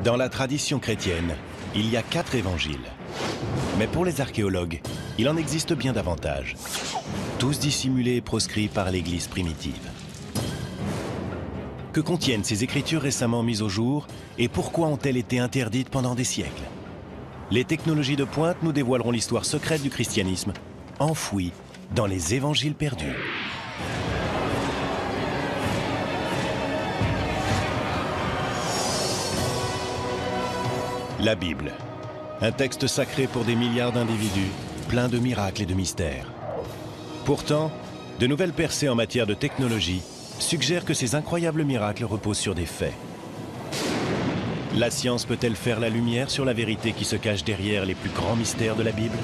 Dans la tradition chrétienne, il y a 4 évangiles. Mais pour les archéologues, il en existe bien davantage. Tous dissimulés et proscrits par l'Église primitive. Que contiennent ces écritures récemment mises au jour et pourquoi ont-elles été interdites pendant des siècles? Les technologies de pointe nous dévoileront l'histoire secrète du christianisme, enfouie dans les évangiles perdus. La Bible, un texte sacré pour des milliards d'individus, plein de miracles et de mystères. Pourtant, de nouvelles percées en matière de technologie suggèrent que ces incroyables miracles reposent sur des faits. La science peut-elle faire la lumière sur la vérité qui se cache derrière les plus grands mystères de la Bible?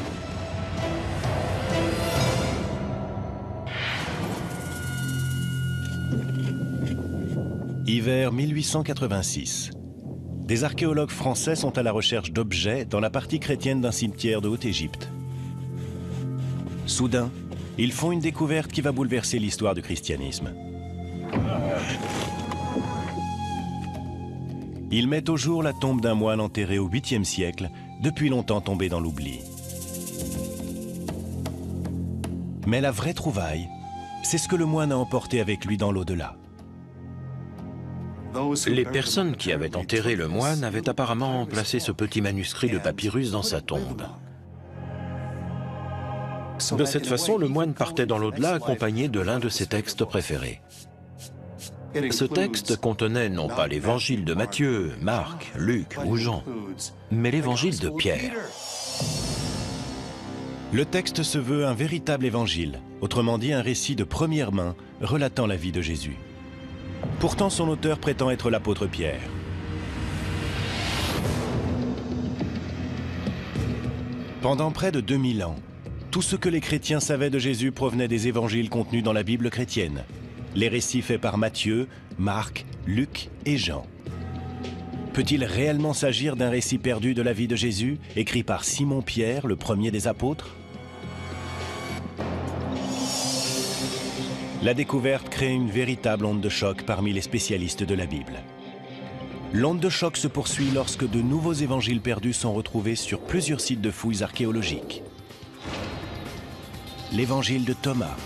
Hiver 1886. Des archéologues français sont à la recherche d'objets dans la partie chrétienne d'un cimetière de Haute-Égypte. Soudain, ils font une découverte qui va bouleverser l'histoire du christianisme. Ils mettent au jour la tombe d'un moine enterré au 8e siècle, depuis longtemps tombé dans l'oubli. Mais la vraie trouvaille, c'est ce que le moine a emporté avec lui dans l'au-delà. Les personnes qui avaient enterré le moine avaient apparemment placé ce petit manuscrit de papyrus dans sa tombe. De cette façon, le moine partait dans l'au-delà accompagné de l'un de ses textes préférés. Ce texte contenait non pas l'évangile de Matthieu, Marc, Luc ou Jean, mais l'évangile de Pierre. Le texte se veut un véritable évangile, autrement dit un récit de première main relatant la vie de Jésus. Pourtant, son auteur prétend être l'apôtre Pierre. Pendant près de 2000 ans, tout ce que les chrétiens savaient de Jésus provenait des évangiles contenus dans la Bible chrétienne. Les récits faits par Matthieu, Marc, Luc et Jean. Peut-il réellement s'agir d'un récit perdu de la vie de Jésus, écrit par Simon-Pierre, le premier des apôtres? La découverte crée une véritable onde de choc parmi les spécialistes de la Bible. L'onde de choc se poursuit lorsque de nouveaux évangiles perdus sont retrouvés sur plusieurs sites de fouilles archéologiques. L'évangile de Thomas,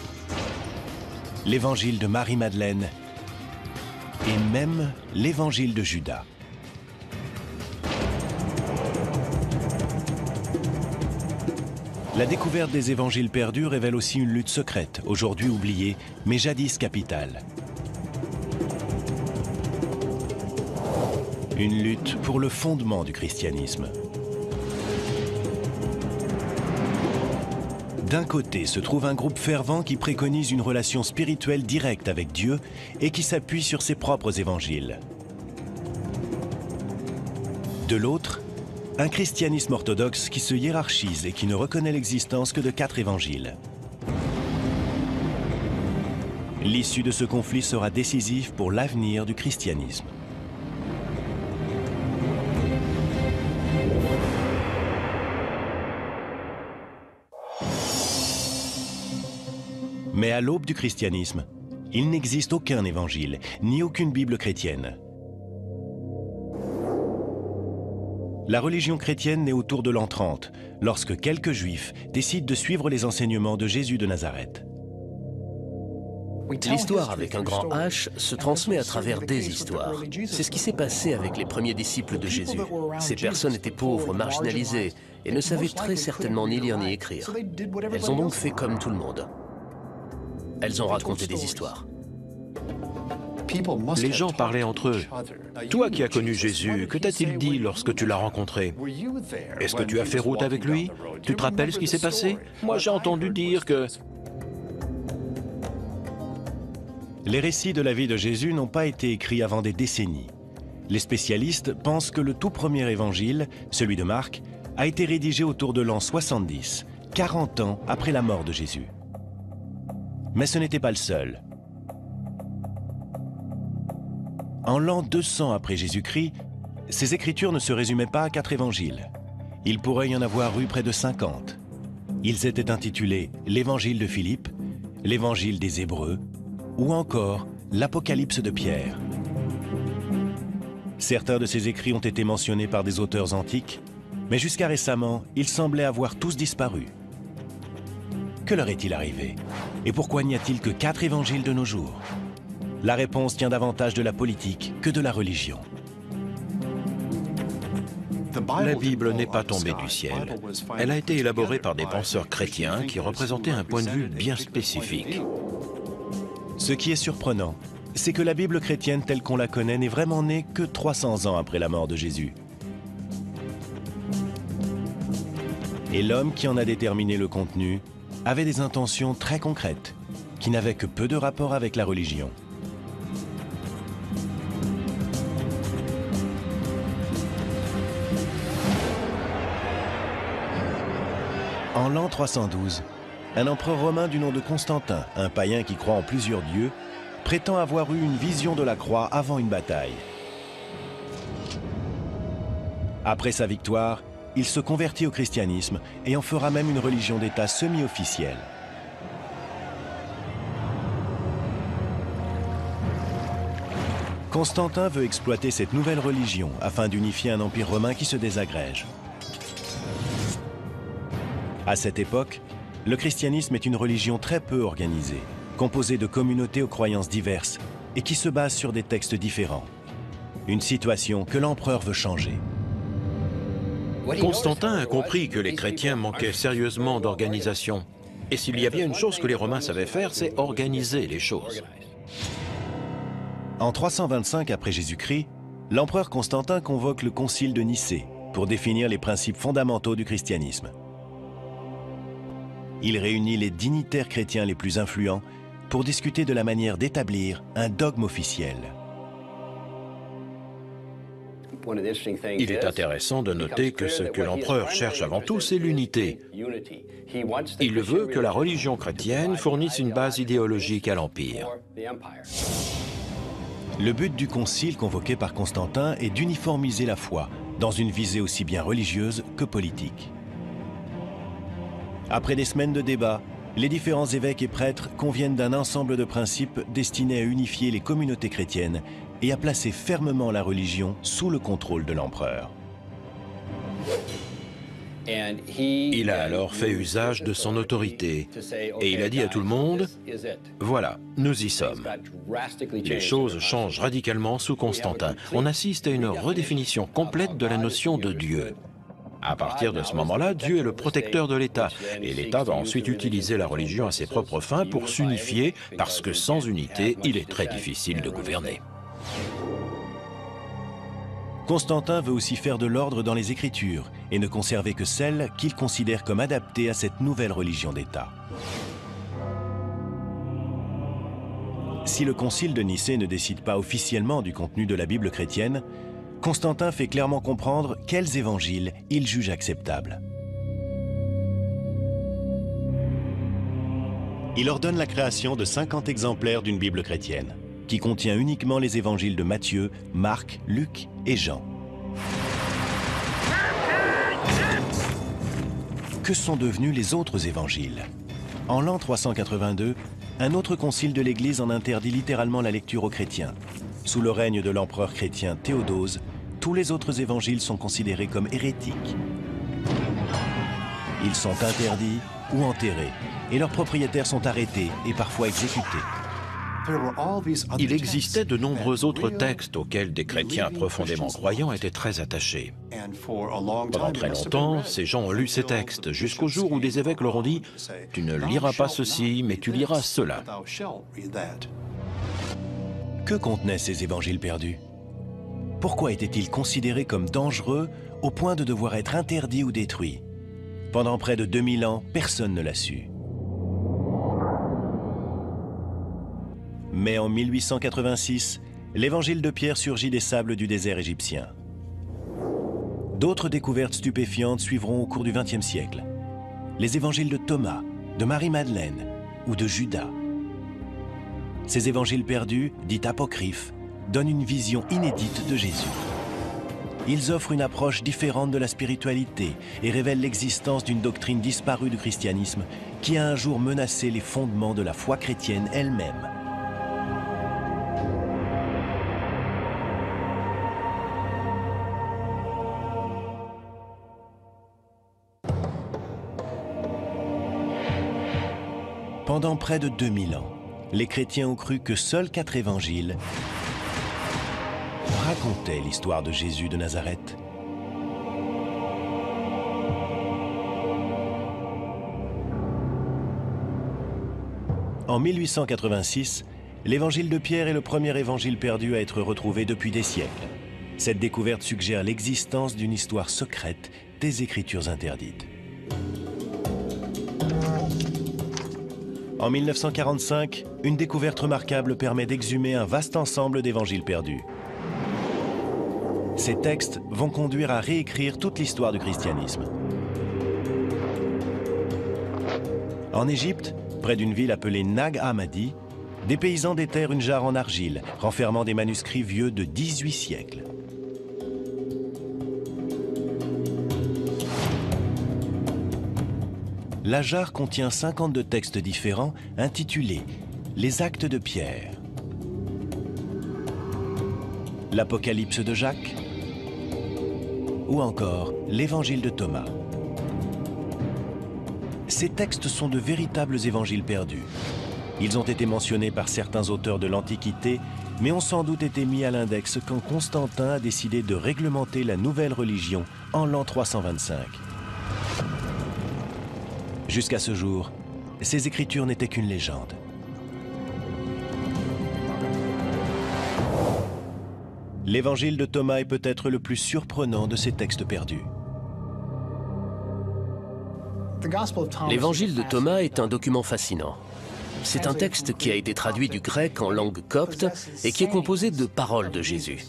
l'évangile de Marie-Madeleine et même l'évangile de Judas. La découverte des évangiles perdus révèle aussi une lutte secrète, aujourd'hui oubliée, mais jadis capitale. Une lutte pour le fondement du christianisme. D'un côté se trouve un groupe fervent qui préconise une relation spirituelle directe avec Dieu et qui s'appuie sur ses propres évangiles. De l'autre, un christianisme orthodoxe qui se hiérarchise et qui ne reconnaît l'existence que de 4 évangiles. L'issue de ce conflit sera décisive pour l'avenir du christianisme. Mais à l'aube du christianisme, il n'existe aucun évangile, ni aucune Bible chrétienne. La religion chrétienne naît autour de l'an 30, lorsque quelques juifs décident de suivre les enseignements de Jésus de Nazareth. L'histoire avec un grand H se transmet à travers des histoires. C'est ce qui s'est passé avec les premiers disciples de Jésus. Ces personnes étaient pauvres, marginalisées, et ne savaient très certainement ni lire ni écrire. Elles ont donc fait comme tout le monde. Elles ont raconté des histoires. Les gens parlaient entre eux. Toi qui as connu Jésus, que t'a-t-il dit lorsque tu l'as rencontré? Est-ce que tu as fait route avec lui? Tu te rappelles ce qui s'est passé? Moi, j'ai entendu dire que... Les récits de la vie de Jésus n'ont pas été écrits avant des décennies. Les spécialistes pensent que le tout premier évangile, celui de Marc, a été rédigé autour de l'an 70, 40 ans après la mort de Jésus. Mais ce n'était pas le seul. En l'an 200 après Jésus-Christ, ces écritures ne se résumaient pas à 4 évangiles. Il pourrait y en avoir eu près de 50. Ils étaient intitulés l'Évangile de Philippe, l'Évangile des Hébreux ou encore l'Apocalypse de Pierre. Certains de ces écrits ont été mentionnés par des auteurs antiques, mais jusqu'à récemment, ils semblaient avoir tous disparu. Que leur est-il arrivé? Et pourquoi n'y a-t-il que 4 évangiles de nos jours? La réponse tient davantage de la politique que de la religion. La Bible n'est pas tombée du ciel. Elle a été élaborée par des penseurs chrétiens qui représentaient un point de vue bien spécifique. Ce qui est surprenant, c'est que la Bible chrétienne telle qu'on la connaît n'est vraiment née que 300 ans après la mort de Jésus. Et l'homme qui en a déterminé le contenu avait des intentions très concrètes, qui n'avaient que peu de rapport avec la religion. En l'an 312, un empereur romain du nom de Constantin, un païen qui croit en plusieurs dieux, prétend avoir eu une vision de la croix avant une bataille. Après sa victoire, il se convertit au christianisme et en fera même une religion d'État semi-officielle. Constantin veut exploiter cette nouvelle religion afin d'unifier un empire romain qui se désagrège. À cette époque, le christianisme est une religion très peu organisée, composée de communautés aux croyances diverses et qui se base sur des textes différents. Une situation que l'empereur veut changer. Constantin a compris que les chrétiens manquaient sérieusement d'organisation. Et s'il y a bien une chose que les Romains savaient faire, c'est organiser les choses. En 325 après Jésus-Christ, l'empereur Constantin convoque le concile de Nicée pour définir les principes fondamentaux du christianisme. Il réunit les dignitaires chrétiens les plus influents pour discuter de la manière d'établir un dogme officiel. Il est intéressant de noter que ce que l'empereur cherche avant tout, c'est l'unité. Il veut que la religion chrétienne fournisse une base idéologique à l'Empire. Le but du concile convoqué par Constantin est d'uniformiser la foi, dans une visée aussi bien religieuse que politique. Après des semaines de débats, les différents évêques et prêtres conviennent d'un ensemble de principes destinés à unifier les communautés chrétiennes et à placer fermement la religion sous le contrôle de l'empereur. Il a alors fait usage de son autorité et il a dit à tout le monde, « Voilà, nous y sommes ». Les choses changent radicalement sous Constantin. On assiste à une redéfinition complète de la notion de Dieu. À partir de ce moment-là, Dieu est le protecteur de l'État, et l'État va ensuite utiliser la religion à ses propres fins pour s'unifier, parce que sans unité, il est très difficile de gouverner. Constantin veut aussi faire de l'ordre dans les Écritures et ne conserver que celles qu'il considère comme adaptées à cette nouvelle religion d'État. Si le concile de Nicée ne décide pas officiellement du contenu de la Bible chrétienne, Constantin fait clairement comprendre quels évangiles il juge acceptables. Il ordonne la création de 50 exemplaires d'une Bible chrétienne, qui contient uniquement les évangiles de Matthieu, Marc, Luc et Jean. Que sont devenus les autres évangiles? En l'an 382, un autre concile de l'Église en interdit littéralement la lecture aux chrétiens. Sous le règne de l'empereur chrétien Théodose, tous les autres évangiles sont considérés comme hérétiques. Ils sont interdits ou enterrés, et leurs propriétaires sont arrêtés et parfois exécutés. Il existait de nombreux autres textes auxquels des chrétiens profondément croyants étaient très attachés. Pendant très longtemps, ces gens ont lu ces textes, jusqu'au jour où des évêques leur ont dit « Tu ne liras pas ceci, mais tu liras cela ». Que contenaient ces évangiles perdus? Pourquoi étaient-ils considérés comme dangereux au point de devoir être interdits ou détruits? Pendant près de 2000 ans, personne ne l'a su. Mais en 1886, l'évangile de Pierre surgit des sables du désert égyptien. D'autres découvertes stupéfiantes suivront au cours du XXe siècle. Les évangiles de Thomas, de Marie-Madeleine ou de Judas. Ces évangiles perdus, dits apocryphes, donnent une vision inédite de Jésus. Ils offrent une approche différente de la spiritualité et révèlent l'existence d'une doctrine disparue du christianisme qui a un jour menacé les fondements de la foi chrétienne elle-même. Pendant près de 2000 ans, les chrétiens ont cru que seuls 4 évangiles racontaient l'histoire de Jésus de Nazareth. En 1886, l'évangile de Pierre est le premier évangile perdu à être retrouvé depuis des siècles. Cette découverte suggère l'existence d'une histoire secrète des Écritures interdites. En 1945, une découverte remarquable permet d'exhumer un vaste ensemble d'évangiles perdus. Ces textes vont conduire à réécrire toute l'histoire du christianisme. En Égypte, près d'une ville appelée Nag Hammadi, des paysans déterrent une jarre en argile, renfermant des manuscrits vieux de 18 siècles. La jarre contient 52 textes différents intitulés « Les Actes de Pierre », « L'Apocalypse de Jacques » ou encore « l'Évangile de Thomas ». Ces textes sont de véritables évangiles perdus. Ils ont été mentionnés par certains auteurs de l'Antiquité, mais ont sans doute été mis à l'index quand Constantin a décidé de réglementer la nouvelle religion en l'an 325. Jusqu'à ce jour, ces écritures n'étaient qu'une légende. L'évangile de Thomas est peut-être le plus surprenant de ces textes perdus. L'évangile de Thomas est un document fascinant. C'est un texte qui a été traduit du grec en langue copte et qui est composé de paroles de Jésus.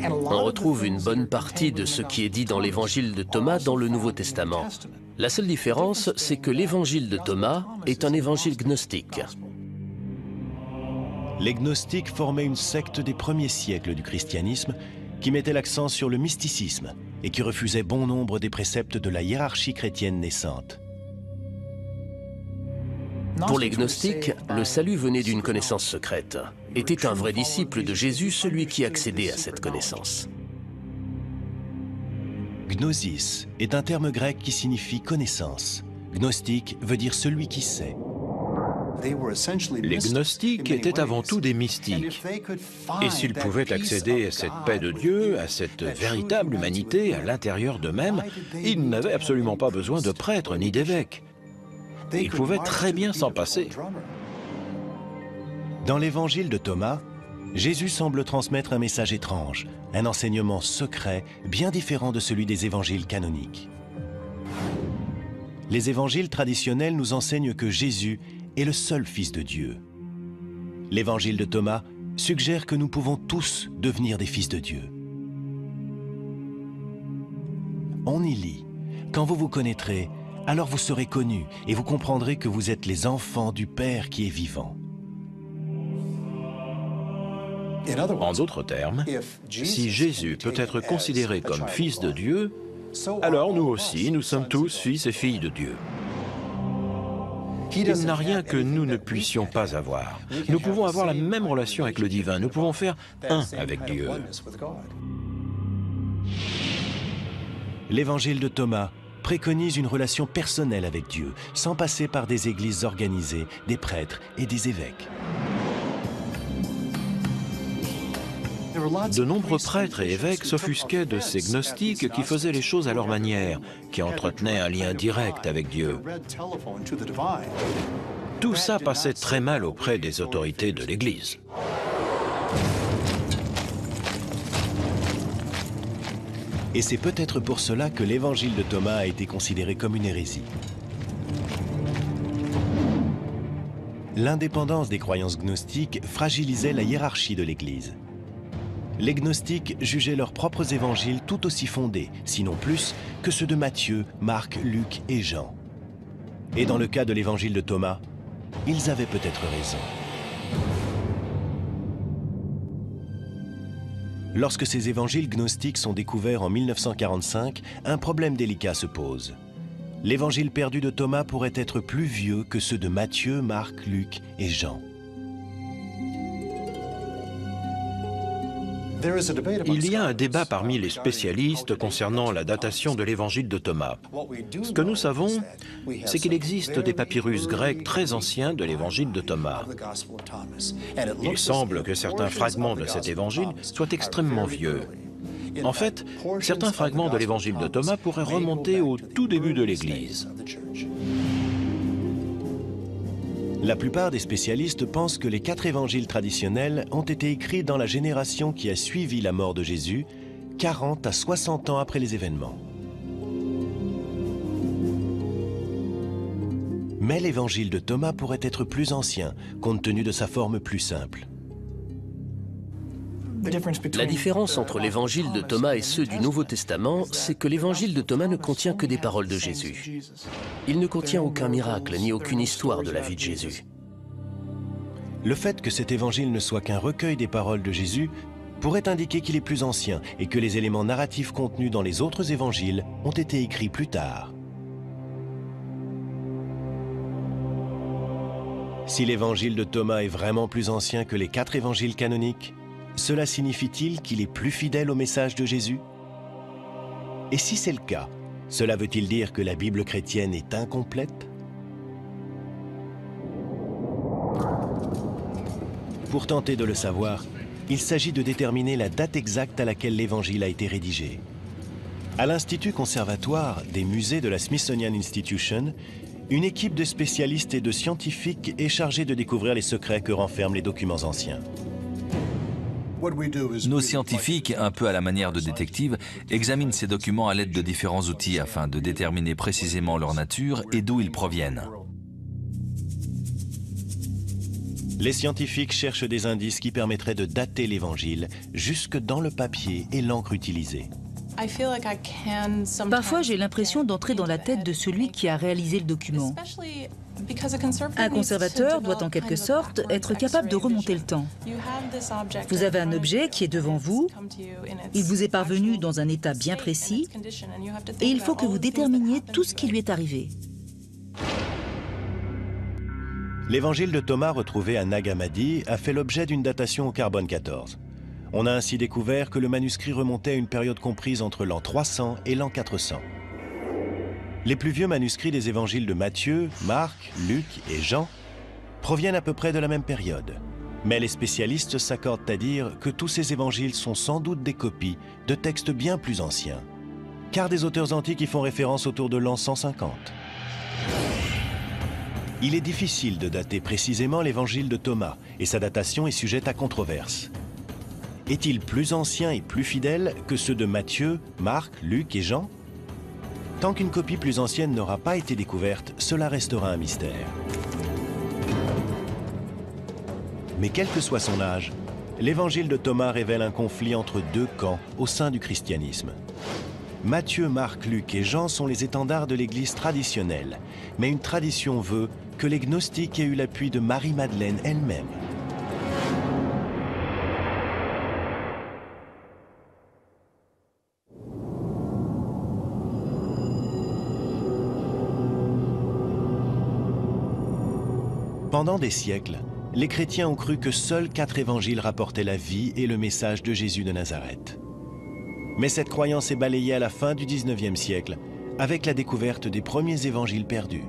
On retrouve une bonne partie de ce qui est dit dans l'évangile de Thomas dans le Nouveau Testament. La seule différence, c'est que l'évangile de Thomas est un évangile gnostique. Les gnostiques formaient une secte des premiers siècles du christianisme qui mettait l'accent sur le mysticisme et qui refusait bon nombre des préceptes de la hiérarchie chrétienne naissante. Pour les gnostiques, le salut venait d'une connaissance secrète. Était un vrai disciple de Jésus celui qui accédait à cette connaissance. Gnosis est un terme grec qui signifie connaissance. Gnostique veut dire celui qui sait. Les gnostiques étaient avant tout des mystiques. Et s'ils pouvaient accéder à cette paix de Dieu, à cette véritable humanité à l'intérieur d'eux-mêmes, ils n'avaient absolument pas besoin de prêtres ni d'évêques. Ils pouvaient très bien s'en passer. Dans l'évangile de Thomas, Jésus semble transmettre un message étrange, un enseignement secret bien différent de celui des évangiles canoniques. Les évangiles traditionnels nous enseignent que Jésus est le seul Fils de Dieu. L'évangile de Thomas suggère que nous pouvons tous devenir des fils de Dieu. On y lit « Quand vous vous connaîtrez, alors vous serez connus et vous comprendrez que vous êtes les enfants du Père qui est vivant. » En d'autres termes, si Jésus peut être considéré comme Fils de Dieu, alors nous aussi, nous sommes tous fils et filles de Dieu. Il n'a rien que nous ne puissions pas avoir. Nous pouvons avoir la même relation avec le divin. Nous pouvons faire un avec Dieu. L'évangile de Thomas préconise une relation personnelle avec Dieu, sans passer par des églises organisées, des prêtres et des évêques. De nombreux prêtres et évêques s'offusquaient de ces gnostiques qui faisaient les choses à leur manière, qui entretenaient un lien direct avec Dieu. Tout ça passait très mal auprès des autorités de l'Église. Et c'est peut-être pour cela que l'évangile de Thomas a été considéré comme une hérésie. L'indépendance des croyances gnostiques fragilisait la hiérarchie de l'Église. Les gnostiques jugeaient leurs propres évangiles tout aussi fondés, sinon plus, que ceux de Matthieu, Marc, Luc et Jean. Et dans le cas de l'évangile de Thomas, ils avaient peut-être raison. Lorsque ces évangiles gnostiques sont découverts en 1945, un problème délicat se pose. L'évangile perdu de Thomas pourrait être plus vieux que ceux de Matthieu, Marc, Luc et Jean. Il y a un débat parmi les spécialistes concernant la datation de l'évangile de Thomas. Ce que nous savons, c'est qu'il existe des papyrus grecs très anciens de l'évangile de Thomas. Il semble que certains fragments de cet évangile soient extrêmement vieux. En fait, certains fragments de l'évangile de Thomas pourraient remonter au tout début de l'Église. La plupart des spécialistes pensent que les 4 évangiles traditionnels ont été écrits dans la génération qui a suivi la mort de Jésus, 40 à 60 ans après les événements. Mais l'évangile de Thomas pourrait être plus ancien, compte tenu de sa forme plus simple. La différence entre l'évangile de Thomas et ceux du Nouveau Testament, c'est que l'évangile de Thomas ne contient que des paroles de Jésus. Il ne contient aucun miracle ni aucune histoire de la vie de Jésus. Le fait que cet évangile ne soit qu'un recueil des paroles de Jésus pourrait indiquer qu'il est plus ancien et que les éléments narratifs contenus dans les autres évangiles ont été écrits plus tard. Si l'évangile de Thomas est vraiment plus ancien que les 4 évangiles canoniques, cela signifie-t-il qu'il est plus fidèle au message de Jésus? Et si c'est le cas, cela veut-il dire que la Bible chrétienne est incomplète? Pour tenter de le savoir, il s'agit de déterminer la date exacte à laquelle l'Évangile a été rédigé. À l'Institut conservatoire des musées de la Smithsonian Institution, une équipe de spécialistes et de scientifiques est chargée de découvrir les secrets que renferment les documents anciens. Nos scientifiques, un peu à la manière de détectives, examinent ces documents à l'aide de différents outils afin de déterminer précisément leur nature et d'où ils proviennent. Les scientifiques cherchent des indices qui permettraient de dater l'Évangile jusque dans le papier et l'encre utilisée. Parfois, j'ai l'impression d'entrer dans la tête de celui qui a réalisé le document. Un conservateur doit en quelque sorte être capable de remonter le temps. Vous avez un objet qui est devant vous, il vous est parvenu dans un état bien précis, et il faut que vous déterminiez tout ce qui lui est arrivé. L'évangile de Thomas retrouvé à Nag Hammadi a fait l'objet d'une datation au carbone 14. On a ainsi découvert que le manuscrit remontait à une période comprise entre l'an 300 et l'an 400. Les plus vieux manuscrits des évangiles de Matthieu, Marc, Luc et Jean proviennent à peu près de la même période. Mais les spécialistes s'accordent à dire que tous ces évangiles sont sans doute des copies de textes bien plus anciens, car des auteurs antiques y font référence autour de l'an 150. Il est difficile de dater précisément l'évangile de Thomas, et sa datation est sujette à controverse. Est-il plus ancien et plus fidèle que ceux de Matthieu, Marc, Luc et Jean? Tant qu'une copie plus ancienne n'aura pas été découverte, cela restera un mystère. Mais quel que soit son âge, l'évangile de Thomas révèle un conflit entre 2 camps au sein du christianisme. Matthieu, Marc, Luc et Jean sont les étendards de l'Église traditionnelle, mais une tradition veut que les gnostiques aient eu l'appui de Marie-Madeleine elle-même. Pendant des siècles, les chrétiens ont cru que seuls 4 évangiles rapportaient la vie et le message de Jésus de Nazareth. Mais cette croyance est balayée à la fin du XIXe siècle, avec la découverte des premiers évangiles perdus.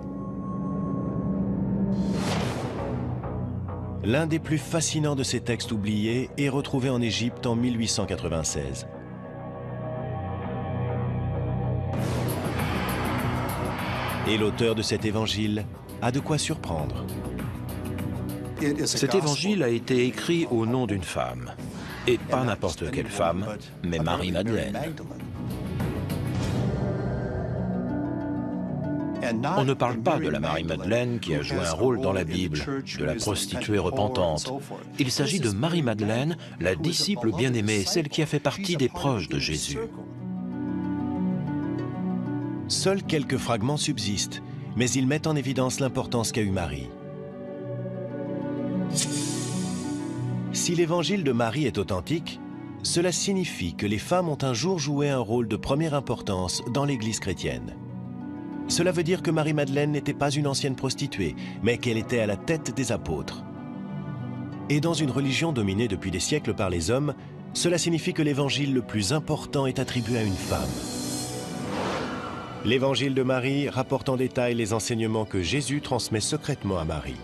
L'un des plus fascinants de ces textes oubliés est retrouvé en Égypte en 1896. Et l'auteur de cet évangile a de quoi surprendre. Cet évangile a été écrit au nom d'une femme. Et pas n'importe quelle femme, mais Marie-Madeleine. On ne parle pas de la Marie-Madeleine qui a joué un rôle dans la Bible, de la prostituée repentante. Il s'agit de Marie-Madeleine, la disciple bien-aimée, celle qui a fait partie des proches de Jésus. Seuls quelques fragments subsistent, mais ils mettent en évidence l'importance qu'a eue Marie. Si l'évangile de Marie est authentique, cela signifie que les femmes ont un jour joué un rôle de première importance dans l'Église chrétienne. Cela veut dire que Marie-Madeleine n'était pas une ancienne prostituée, mais qu'elle était à la tête des apôtres. Et dans une religion dominée depuis des siècles par les hommes, cela signifie que l'évangile le plus important est attribué à une femme. L'évangile de Marie rapporte en détail les enseignements que Jésus transmet secrètement à Marie.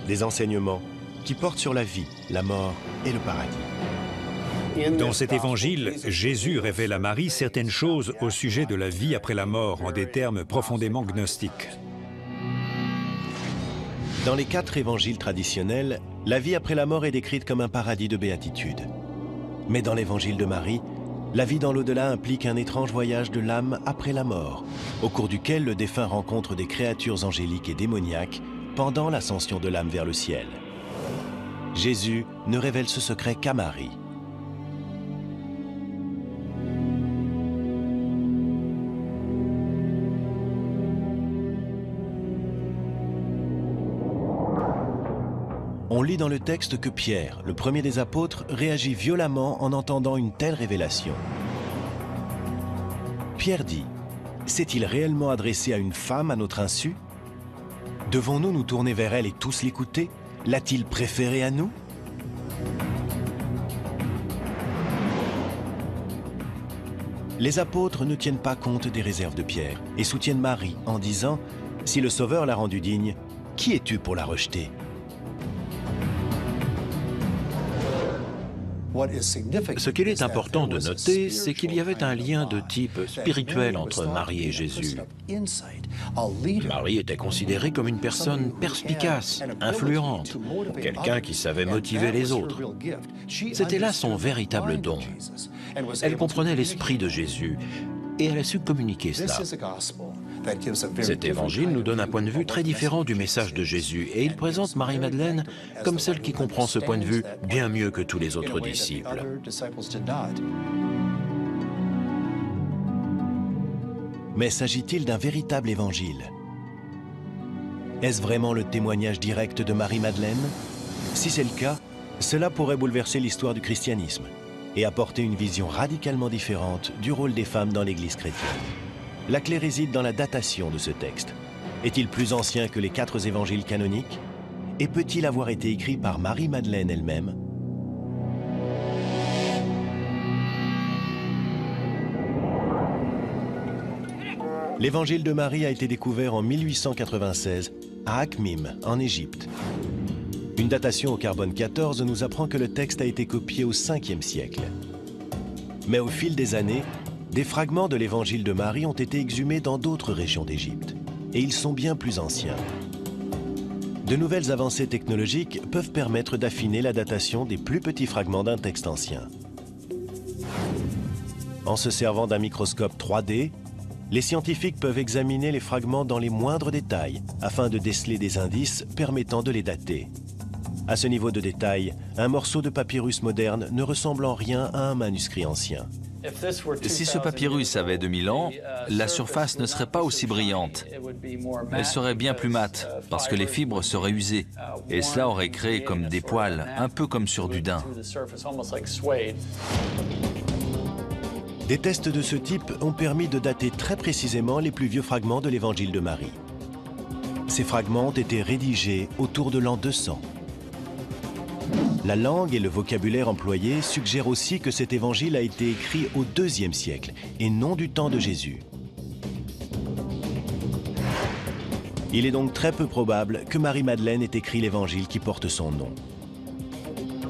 Des enseignements qui portent sur la vie, la mort et le paradis. Dans cet évangile, Jésus révèle à Marie certaines choses au sujet de la vie après la mort en des termes profondément gnostiques. Dans les 4 évangiles traditionnels, la vie après la mort est décrite comme un paradis de béatitude. Mais dans l'évangile de Marie, la vie dans l'au-delà implique un étrange voyage de l'âme après la mort, au cours duquel le défunt rencontre des créatures angéliques et démoniaques pendant l'ascension de l'âme vers le ciel. Jésus ne révèle ce secret qu'à Marie. On lit dans le texte que Pierre, le premier des apôtres, réagit violemment en entendant une telle révélation. Pierre dit, « S'est-il réellement adressé à une femme à notre insu? Devons-nous nous tourner vers elle et tous l'écouter? L'a-t-il préféré à nous ?» Les apôtres ne tiennent pas compte des réserves de Pierre et soutiennent Marie en disant, « Si le Sauveur l'a rendue digne, qui es-tu pour la rejeter ?» Ce qu'il est important de noter, c'est qu'il y avait un lien de type spirituel entre Marie et Jésus. Marie était considérée comme une personne perspicace, influente, quelqu'un qui savait motiver les autres. C'était là son véritable don. Elle comprenait l'esprit de Jésus et elle a su communiquer cela. Cet évangile nous donne un point de vue très différent du message de Jésus et il présente Marie-Madeleine comme celle qui comprend ce point de vue bien mieux que tous les autres disciples. Mais s'agit-il d'un véritable évangile? Est-ce vraiment le témoignage direct de Marie-Madeleine? Si c'est le cas, cela pourrait bouleverser l'histoire du christianisme et apporter une vision radicalement différente du rôle des femmes dans l'Église chrétienne. La clé réside dans la datation de ce texte. Est-il plus ancien que les 4 évangiles canoniques? Et peut-il avoir été écrit par Marie-Madeleine elle-même? L'évangile de Marie a été découvert en 1896 à Akhmim, en Égypte. Une datation au carbone 14 nous apprend que le texte a été copié au 5e siècle. Mais au fil des années, des fragments de l'évangile de Marie ont été exhumés dans d'autres régions d'Égypte, et ils sont bien plus anciens. De nouvelles avancées technologiques peuvent permettre d'affiner la datation des plus petits fragments d'un texte ancien. En se servant d'un microscope 3D, les scientifiques peuvent examiner les fragments dans les moindres détails afin de déceler des indices permettant de les dater. À ce niveau de détail, un morceau de papyrus moderne ne ressemble en rien à un manuscrit ancien. Si ce papyrus avait 2000 ans, la surface ne serait pas aussi brillante. Elle serait bien plus mate, parce que les fibres seraient usées, et cela aurait créé comme des poils, un peu comme sur du daim. Des tests de ce type ont permis de dater très précisément les plus vieux fragments de l'évangile de Marie. Ces fragments ont été rédigés autour de l'an 200. La langue et le vocabulaire employés suggèrent aussi que cet évangile a été écrit au IIe siècle et non du temps de Jésus. Il est donc très peu probable que Marie-Madeleine ait écrit l'évangile qui porte son nom.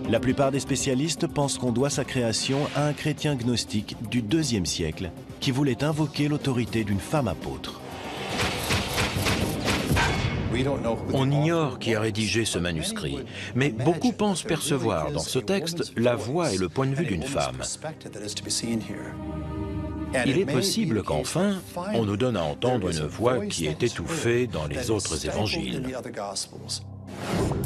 La plupart des spécialistes pensent qu'on doit sa création à un chrétien gnostique du IIe siècle qui voulait invoquer l'autorité d'une femme apôtre. On ignore qui a rédigé ce manuscrit, mais beaucoup pensent percevoir dans ce texte la voix et le point de vue d'une femme. Il est possible qu'enfin, on nous donne à entendre une voix qui est étouffée dans les autres évangiles.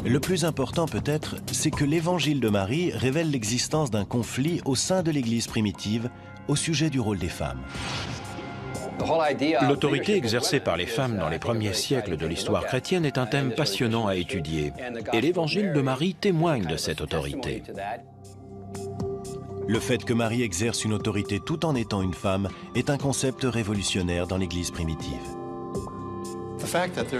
Le plus important peut-être, c'est que l'évangile de Marie révèle l'existence d'un conflit au sein de l'Église primitive au sujet du rôle des femmes. L'autorité exercée par les femmes dans les premiers siècles de l'histoire chrétienne est un thème passionnant à étudier, et l'évangile de Marie témoigne de cette autorité. Le fait que Marie exerce une autorité tout en étant une femme est un concept révolutionnaire dans l'Église primitive.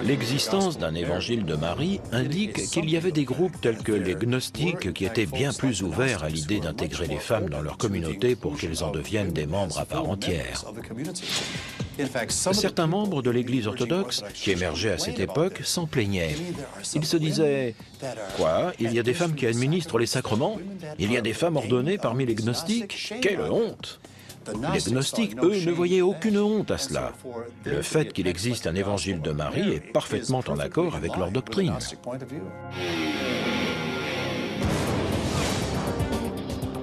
L'existence d'un évangile de Marie indique qu'il y avait des groupes tels que les gnostiques qui étaient bien plus ouverts à l'idée d'intégrer les femmes dans leur communauté pour qu'elles en deviennent des membres à part entière. Certains membres de l'Église orthodoxe qui émergeaient à cette époque s'en plaignaient. Ils se disaient « Quoi? Il y a des femmes qui administrent les sacrements? Il y a des femmes ordonnées parmi les gnostiques? Quelle honte !» Les gnostiques, eux, ne voyaient aucune honte à cela. Le fait qu'il existe un évangile de Marie est parfaitement en accord avec leur doctrine.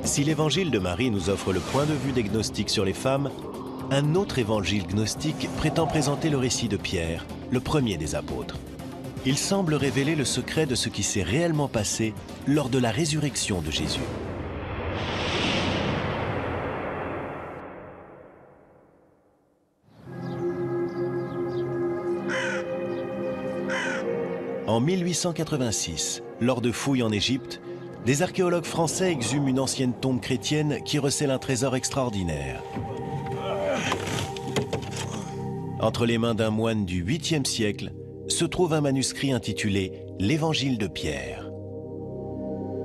Si l'évangile de Marie nous offre le point de vue des gnostiques sur les femmes, un autre évangile gnostique prétend présenter le récit de Pierre, le premier des apôtres. Il semble révéler le secret de ce qui s'est réellement passé lors de la résurrection de Jésus. En 1886, lors de fouilles en Égypte, des archéologues français exhument une ancienne tombe chrétienne qui recèle un trésor extraordinaire. Entre les mains d'un moine du 8e siècle se trouve un manuscrit intitulé « L'Évangile de Pierre ».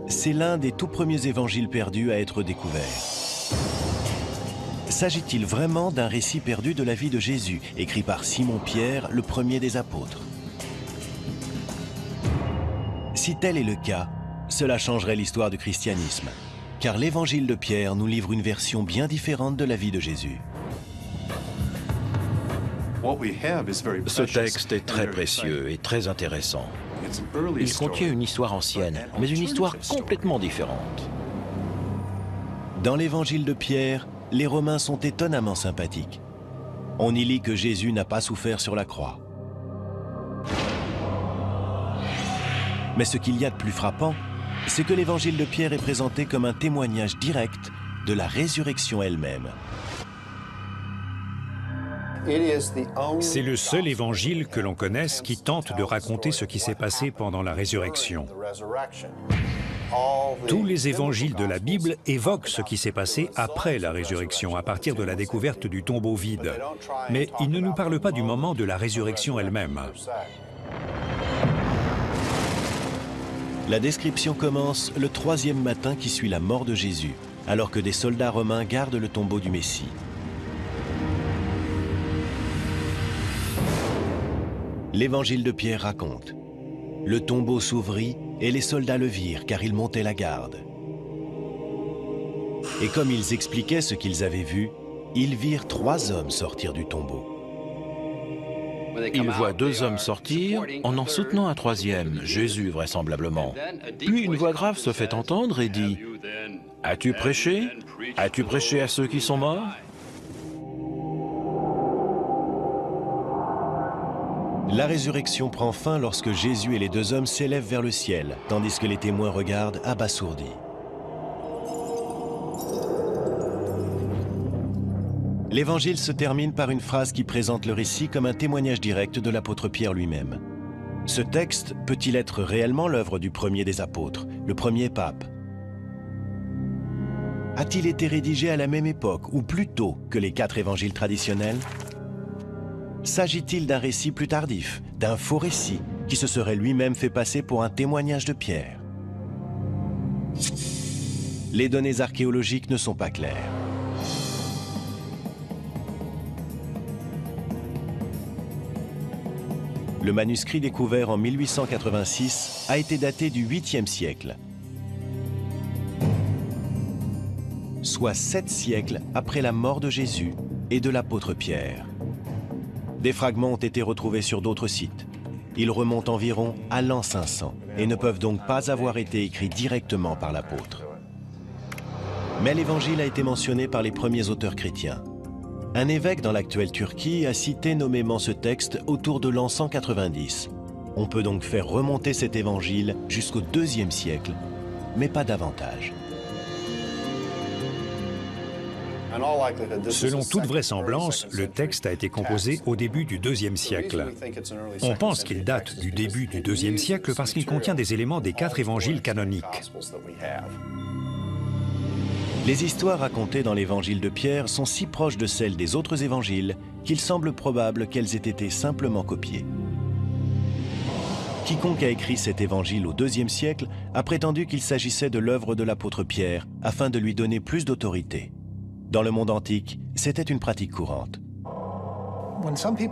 C'est l'un des tout premiers évangiles perdus à être découvert. S'agit-il vraiment d'un récit perdu de la vie de Jésus, écrit par Simon-Pierre, le premier des apôtres? Si tel est le cas, cela changerait l'histoire du christianisme, car l'Évangile de Pierre nous livre une version bien différente de la vie de Jésus. Ce texte est très précieux et très intéressant. Il contient une histoire ancienne, mais une histoire complètement différente. Dans l'Évangile de Pierre, les Romains sont étonnamment sympathiques. On y lit que Jésus n'a pas souffert sur la croix. Mais ce qu'il y a de plus frappant, c'est que l'Évangile de Pierre est présenté comme un témoignage direct de la résurrection elle-même. C'est le seul évangile que l'on connaisse qui tente de raconter ce qui s'est passé pendant la résurrection. Tous les évangiles de la Bible évoquent ce qui s'est passé après la résurrection, à partir de la découverte du tombeau vide. Mais ils ne nous parlent pas du moment de la résurrection elle-même. La description commence le 3e matin qui suit la mort de Jésus, alors que des soldats romains gardent le tombeau du Messie. L'Évangile de Pierre raconte: le tombeau s'ouvrit et les soldats le virent car ils montaient la garde. Et comme ils expliquaient ce qu'ils avaient vu, ils virent 3 hommes sortir du tombeau. Ils voient 2 hommes sortir, en soutenant un 3e, Jésus vraisemblablement. Puis une voix grave se fait entendre et dit « As-tu prêché? As-tu prêché à ceux qui sont morts ?» La résurrection prend fin lorsque Jésus et les 2 hommes s'élèvent vers le ciel, tandis que les témoins regardent abasourdis. L'Évangile se termine par une phrase qui présente le récit comme un témoignage direct de l'apôtre Pierre lui-même. Ce texte peut-il être réellement l'œuvre du premier des apôtres, le premier pape? A-t-il été rédigé à la même époque ou plus tôt que les 4 évangiles traditionnels? S'agit-il d'un récit plus tardif, d'un faux récit qui se serait lui-même fait passer pour un témoignage de Pierre? Les données archéologiques ne sont pas claires. Le manuscrit découvert en 1886 a été daté du 8e siècle, soit 7 siècles après la mort de Jésus et de l'apôtre Pierre. Des fragments ont été retrouvés sur d'autres sites. Ils remontent environ à l'an 500 et ne peuvent donc pas avoir été écrits directement par l'apôtre. Mais l'Évangile a été mentionné par les premiers auteurs chrétiens. Un évêque dans l'actuelle Turquie a cité nommément ce texte autour de l'an 190. On peut donc faire remonter cet Évangile jusqu'au 2e siècle, mais pas davantage. Selon toute vraisemblance, le texte a été composé au début du 2e siècle. On pense qu'il date du début du 2e siècle parce qu'il contient des éléments des 4 évangiles canoniques. Les histoires racontées dans l'Évangile de Pierre sont si proches de celles des autres évangiles qu'il semble probable qu'elles aient été simplement copiées. Quiconque a écrit cet évangile au IIe siècle a prétendu qu'il s'agissait de l'œuvre de l'apôtre Pierre afin de lui donner plus d'autorité. Dans le monde antique, c'était une pratique courante.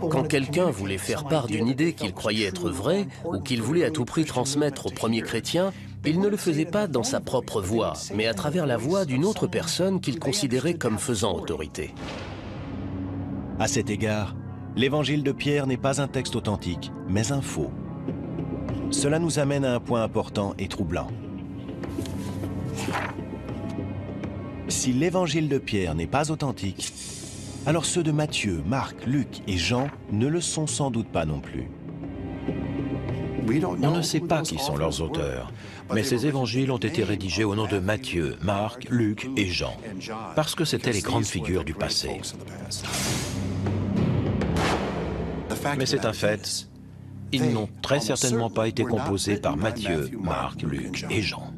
Quand quelqu'un voulait faire part d'une idée qu'il croyait être vraie ou qu'il voulait à tout prix transmettre aux premiers chrétiens, il ne le faisait pas dans sa propre voix, mais à travers la voix d'une autre personne qu'il considérait comme faisant autorité. À cet égard, l'évangile de Pierre n'est pas un texte authentique, mais un faux. Cela nous amène à un point important et troublant. Si l'évangile de Pierre n'est pas authentique, alors ceux de Matthieu, Marc, Luc et Jean ne le sont sans doute pas non plus. On ne sait pas qui sont leurs auteurs, mais ces évangiles ont été rédigés au nom de Matthieu, Marc, Luc et Jean, parce que c'étaient les grandes figures du passé. Mais c'est un fait, ils n'ont très certainement pas été composés par Matthieu, Marc, Luc et Jean.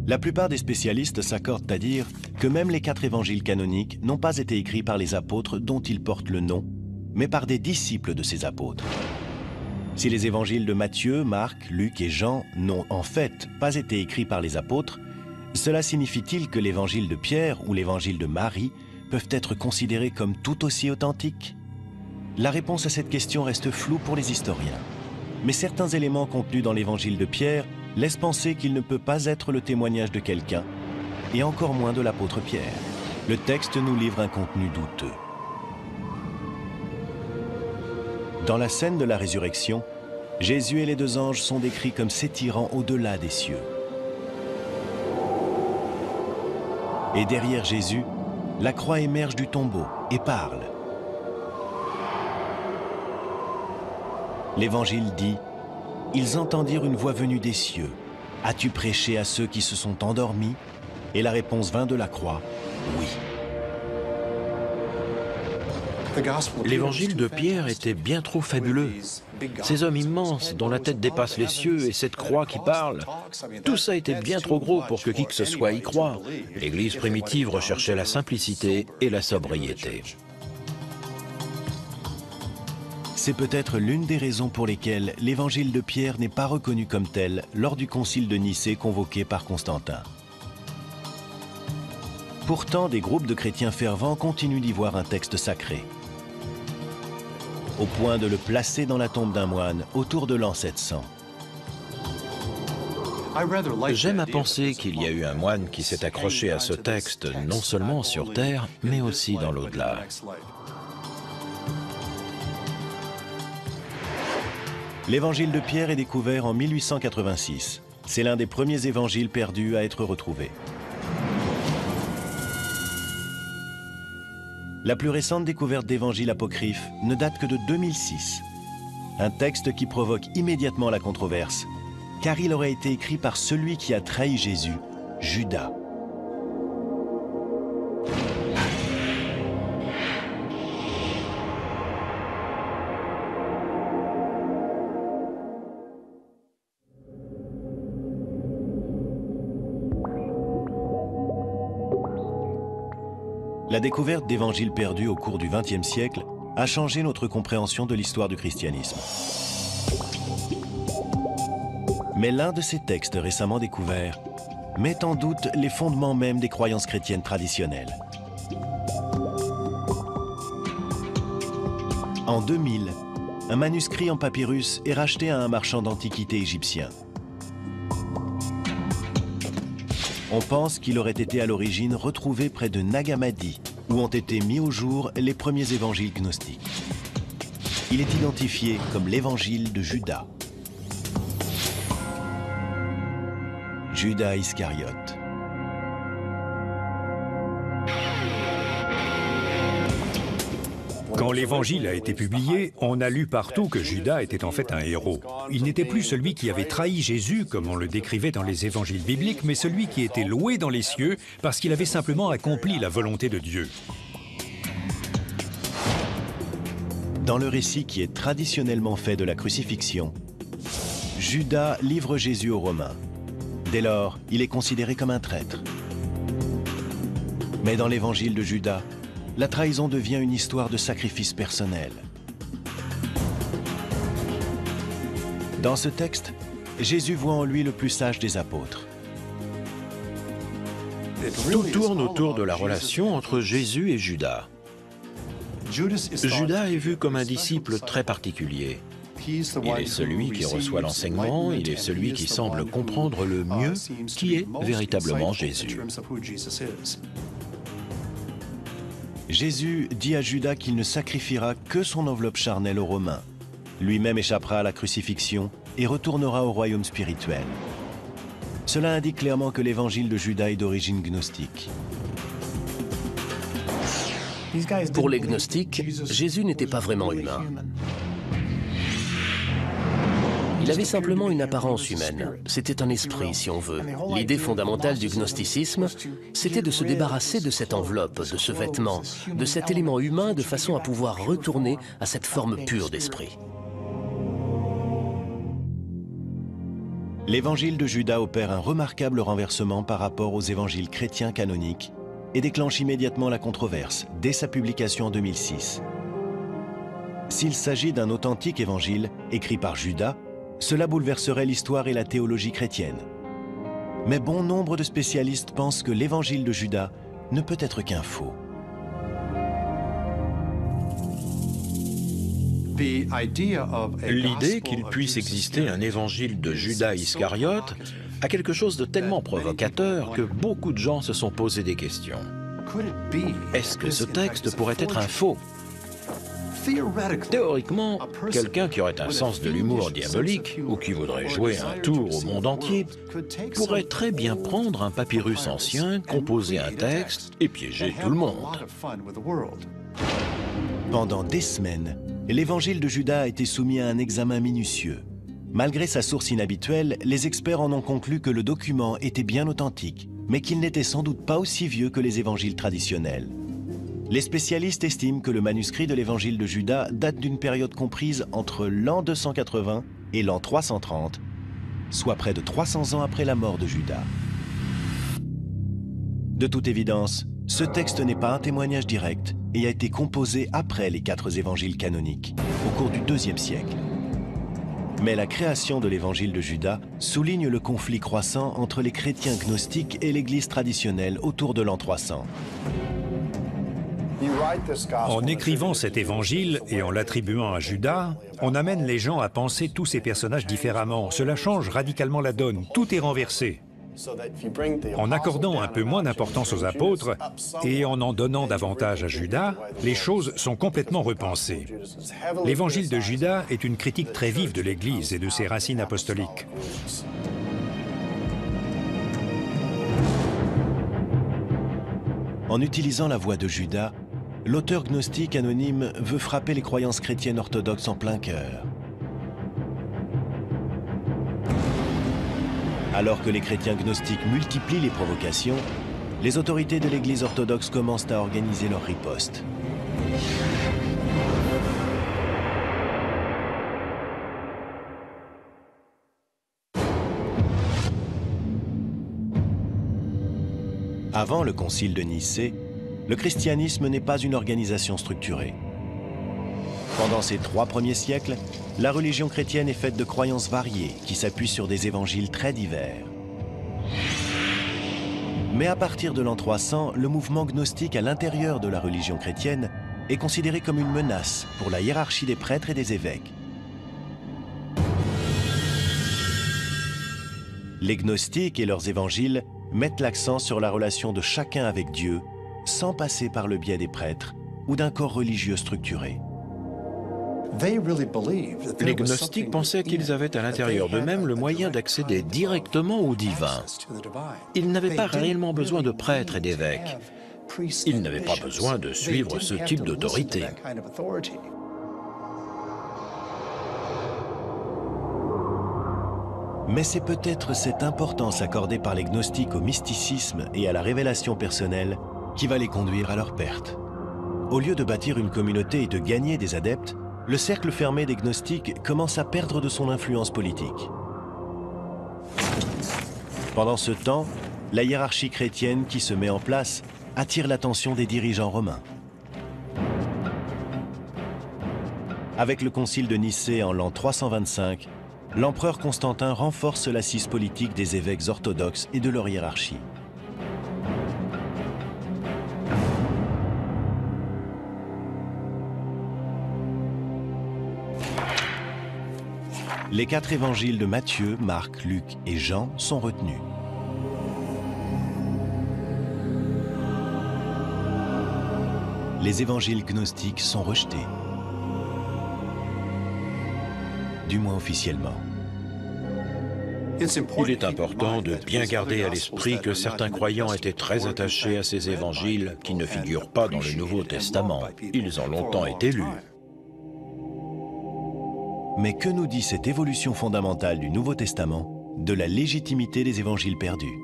La plupart des spécialistes s'accordent à dire que même les 4 évangiles canoniques n'ont pas été écrits par les apôtres dont ils portent le nom, mais par des disciples de ces apôtres. Si les évangiles de Matthieu, Marc, Luc et Jean n'ont en fait pas été écrits par les apôtres, cela signifie-t-il que l'évangile de Pierre ou l'évangile de Marie peuvent être considérés comme tout aussi authentiques? La réponse à cette question reste floue pour les historiens. Mais certains éléments contenus dans l'évangile de Pierre laissent penser qu'il ne peut pas être le témoignage de quelqu'un, et encore moins de l'apôtre Pierre. Le texte nous livre un contenu douteux. Dans la scène de la résurrection, Jésus et les 2 anges sont décrits comme s'étirant au-delà des cieux. Et derrière Jésus, la croix émerge du tombeau et parle. L'Évangile dit « Ils entendirent une voix venue des cieux. As-tu prêché à ceux qui se sont endormis ?» Et la réponse vint de la croix « Oui ». L'évangile de Pierre était bien trop fabuleux. Ces hommes immenses dont la tête dépasse les cieux et cette croix qui parle, tout ça était bien trop gros pour que qui que ce soit y croie. L'Église primitive recherchait la simplicité et la sobriété. C'est peut-être l'une des raisons pour lesquelles l'évangile de Pierre n'est pas reconnu comme tel lors du concile de Nicée convoqué par Constantin. Pourtant, des groupes de chrétiens fervents continuent d'y voir un texte sacré, au point de le placer dans la tombe d'un moine autour de l'an 700. J'aime à penser qu'il y a eu un moine qui s'est accroché à ce texte non seulement sur terre, mais aussi dans l'au-delà. L'évangile de Pierre est découvert en 1886. C'est l'un des premiers évangiles perdus à être retrouvé. La plus récente découverte d'évangiles apocryphes ne date que de 2006. Un texte qui provoque immédiatement la controverse, car il aurait été écrit par celui qui a trahi Jésus, Judas. La découverte d'évangiles perdus au cours du XXe siècle a changé notre compréhension de l'histoire du christianisme. Mais l'un de ces textes récemment découverts met en doute les fondements même des croyances chrétiennes traditionnelles. En 2000, un manuscrit en papyrus est racheté à un marchand d'antiquités égyptien. On pense qu'il aurait été à l'origine retrouvé près de Nag Hammadi, où ont été mis au jour les premiers évangiles gnostiques. Il est identifié comme l'évangile de Judas. Judas Iscariote. Quand l'Évangile a été publié, on a lu partout que Judas était en fait un héros. Il n'était plus celui qui avait trahi Jésus, comme on le décrivait dans les évangiles bibliques, mais celui qui était loué dans les cieux parce qu'il avait simplement accompli la volonté de Dieu. Dans le récit qui est traditionnellement fait de la crucifixion, Judas livre Jésus aux Romains. Dès lors, il est considéré comme un traître. Mais dans l'évangile de Judas, la trahison devient une histoire de sacrifice personnel. Dans ce texte, Jésus voit en lui le plus sage des apôtres. Tout tourne autour de la relation entre Jésus et Judas. Judas est vu comme un disciple très particulier. Il est celui qui reçoit l'enseignement, il est celui qui semble comprendre le mieux qui est véritablement Jésus. Jésus dit à Judas qu'il ne sacrifiera que son enveloppe charnelle aux Romains. Lui-même échappera à la crucifixion et retournera au royaume spirituel. Cela indique clairement que l'évangile de Judas est d'origine gnostique. Pour les gnostiques, Jésus n'était pas vraiment humain. Il avait simplement une apparence humaine. C'était un esprit, si on veut. L'idée fondamentale du gnosticisme, c'était de se débarrasser de cette enveloppe, de ce vêtement, de cet élément humain de façon à pouvoir retourner à cette forme pure d'esprit. L'évangile de Judas opère un remarquable renversement par rapport aux évangiles chrétiens canoniques et déclenche immédiatement la controverse dès sa publication en 2006. S'il s'agit d'un authentique évangile écrit par Judas, cela bouleverserait l'histoire et la théologie chrétienne. Mais bon nombre de spécialistes pensent que l'évangile de Judas ne peut être qu'un faux. L'idée qu'il puisse exister un évangile de Judas Iscariote a quelque chose de tellement provocateur que beaucoup de gens se sont posé des questions. Est-ce que ce texte pourrait être un faux? Théoriquement, quelqu'un qui aurait un sens de l'humour diabolique ou qui voudrait jouer un tour au monde entier pourrait très bien prendre un papyrus ancien, composer un texte et piéger tout le monde. Pendant des semaines, l'évangile de Judas a été soumis à un examen minutieux. Malgré sa source inhabituelle, les experts en ont conclu que le document était bien authentique, mais qu'il n'était sans doute pas aussi vieux que les évangiles traditionnels. Les spécialistes estiment que le manuscrit de l'évangile de Judas date d'une période comprise entre l'an 280 et l'an 330, soit près de 300 ans après la mort de Judas. De toute évidence, ce texte n'est pas un témoignage direct et a été composé après les 4 évangiles canoniques, au cours du IIe siècle. Mais la création de l'évangile de Judas souligne le conflit croissant entre les chrétiens gnostiques et l'Église traditionnelle autour de l'an 300. En écrivant cet évangile et en l'attribuant à Judas, on amène les gens à penser tous ces personnages différemment. Cela change radicalement la donne. Tout est renversé. En accordant un peu moins d'importance aux apôtres et en donnant davantage à Judas, les choses sont complètement repensées. L'évangile de Judas est une critique très vive de l'Église et de ses racines apostoliques. En utilisant la voix de Judas, l'auteur gnostique anonyme veut frapper les croyances chrétiennes orthodoxes en plein cœur. Alors que les chrétiens gnostiques multiplient les provocations, les autorités de l'Église orthodoxe commencent à organiser leur riposte. Avant le concile de Nicée, le christianisme n'est pas une organisation structurée. Pendant ces 3 premiers siècles, la religion chrétienne est faite de croyances variées qui s'appuient sur des évangiles très divers. Mais à partir de l'an 300, le mouvement gnostique à l'intérieur de la religion chrétienne est considéré comme une menace pour la hiérarchie des prêtres et des évêques. Les gnostiques et leurs évangiles mettent l'accent sur la relation de chacun avec Dieu, sans passer par le biais des prêtres ou d'un corps religieux structuré. Les gnostiques pensaient qu'ils avaient à l'intérieur d'eux-mêmes le moyen d'accéder directement au divin. Ils n'avaient pas réellement besoin de prêtres et d'évêques. Ils n'avaient pas besoin de suivre ce type d'autorité. Mais c'est peut-être cette importance accordée par les gnostiques au mysticisme et à la révélation personnelle qui va les conduire à leur perte. Au lieu de bâtir une communauté et de gagner des adeptes, le cercle fermé des gnostiques commence à perdre de son influence politique. Pendant ce temps, la hiérarchie chrétienne qui se met en place attire l'attention des dirigeants romains. Avec le concile de Nicée en l'an 325, l'empereur Constantin renforce l'assise politique des évêques orthodoxes et de leur hiérarchie. Les 4 évangiles de Matthieu, Marc, Luc et Jean sont retenus. Les évangiles gnostiques sont rejetés, du moins officiellement. Il est important de bien garder à l'esprit que certains croyants étaient très attachés à ces évangiles qui ne figurent pas dans le Nouveau Testament. Ils ont longtemps été lus. Mais que nous dit cette évolution fondamentale du Nouveau Testament de la légitimité des évangiles perdus?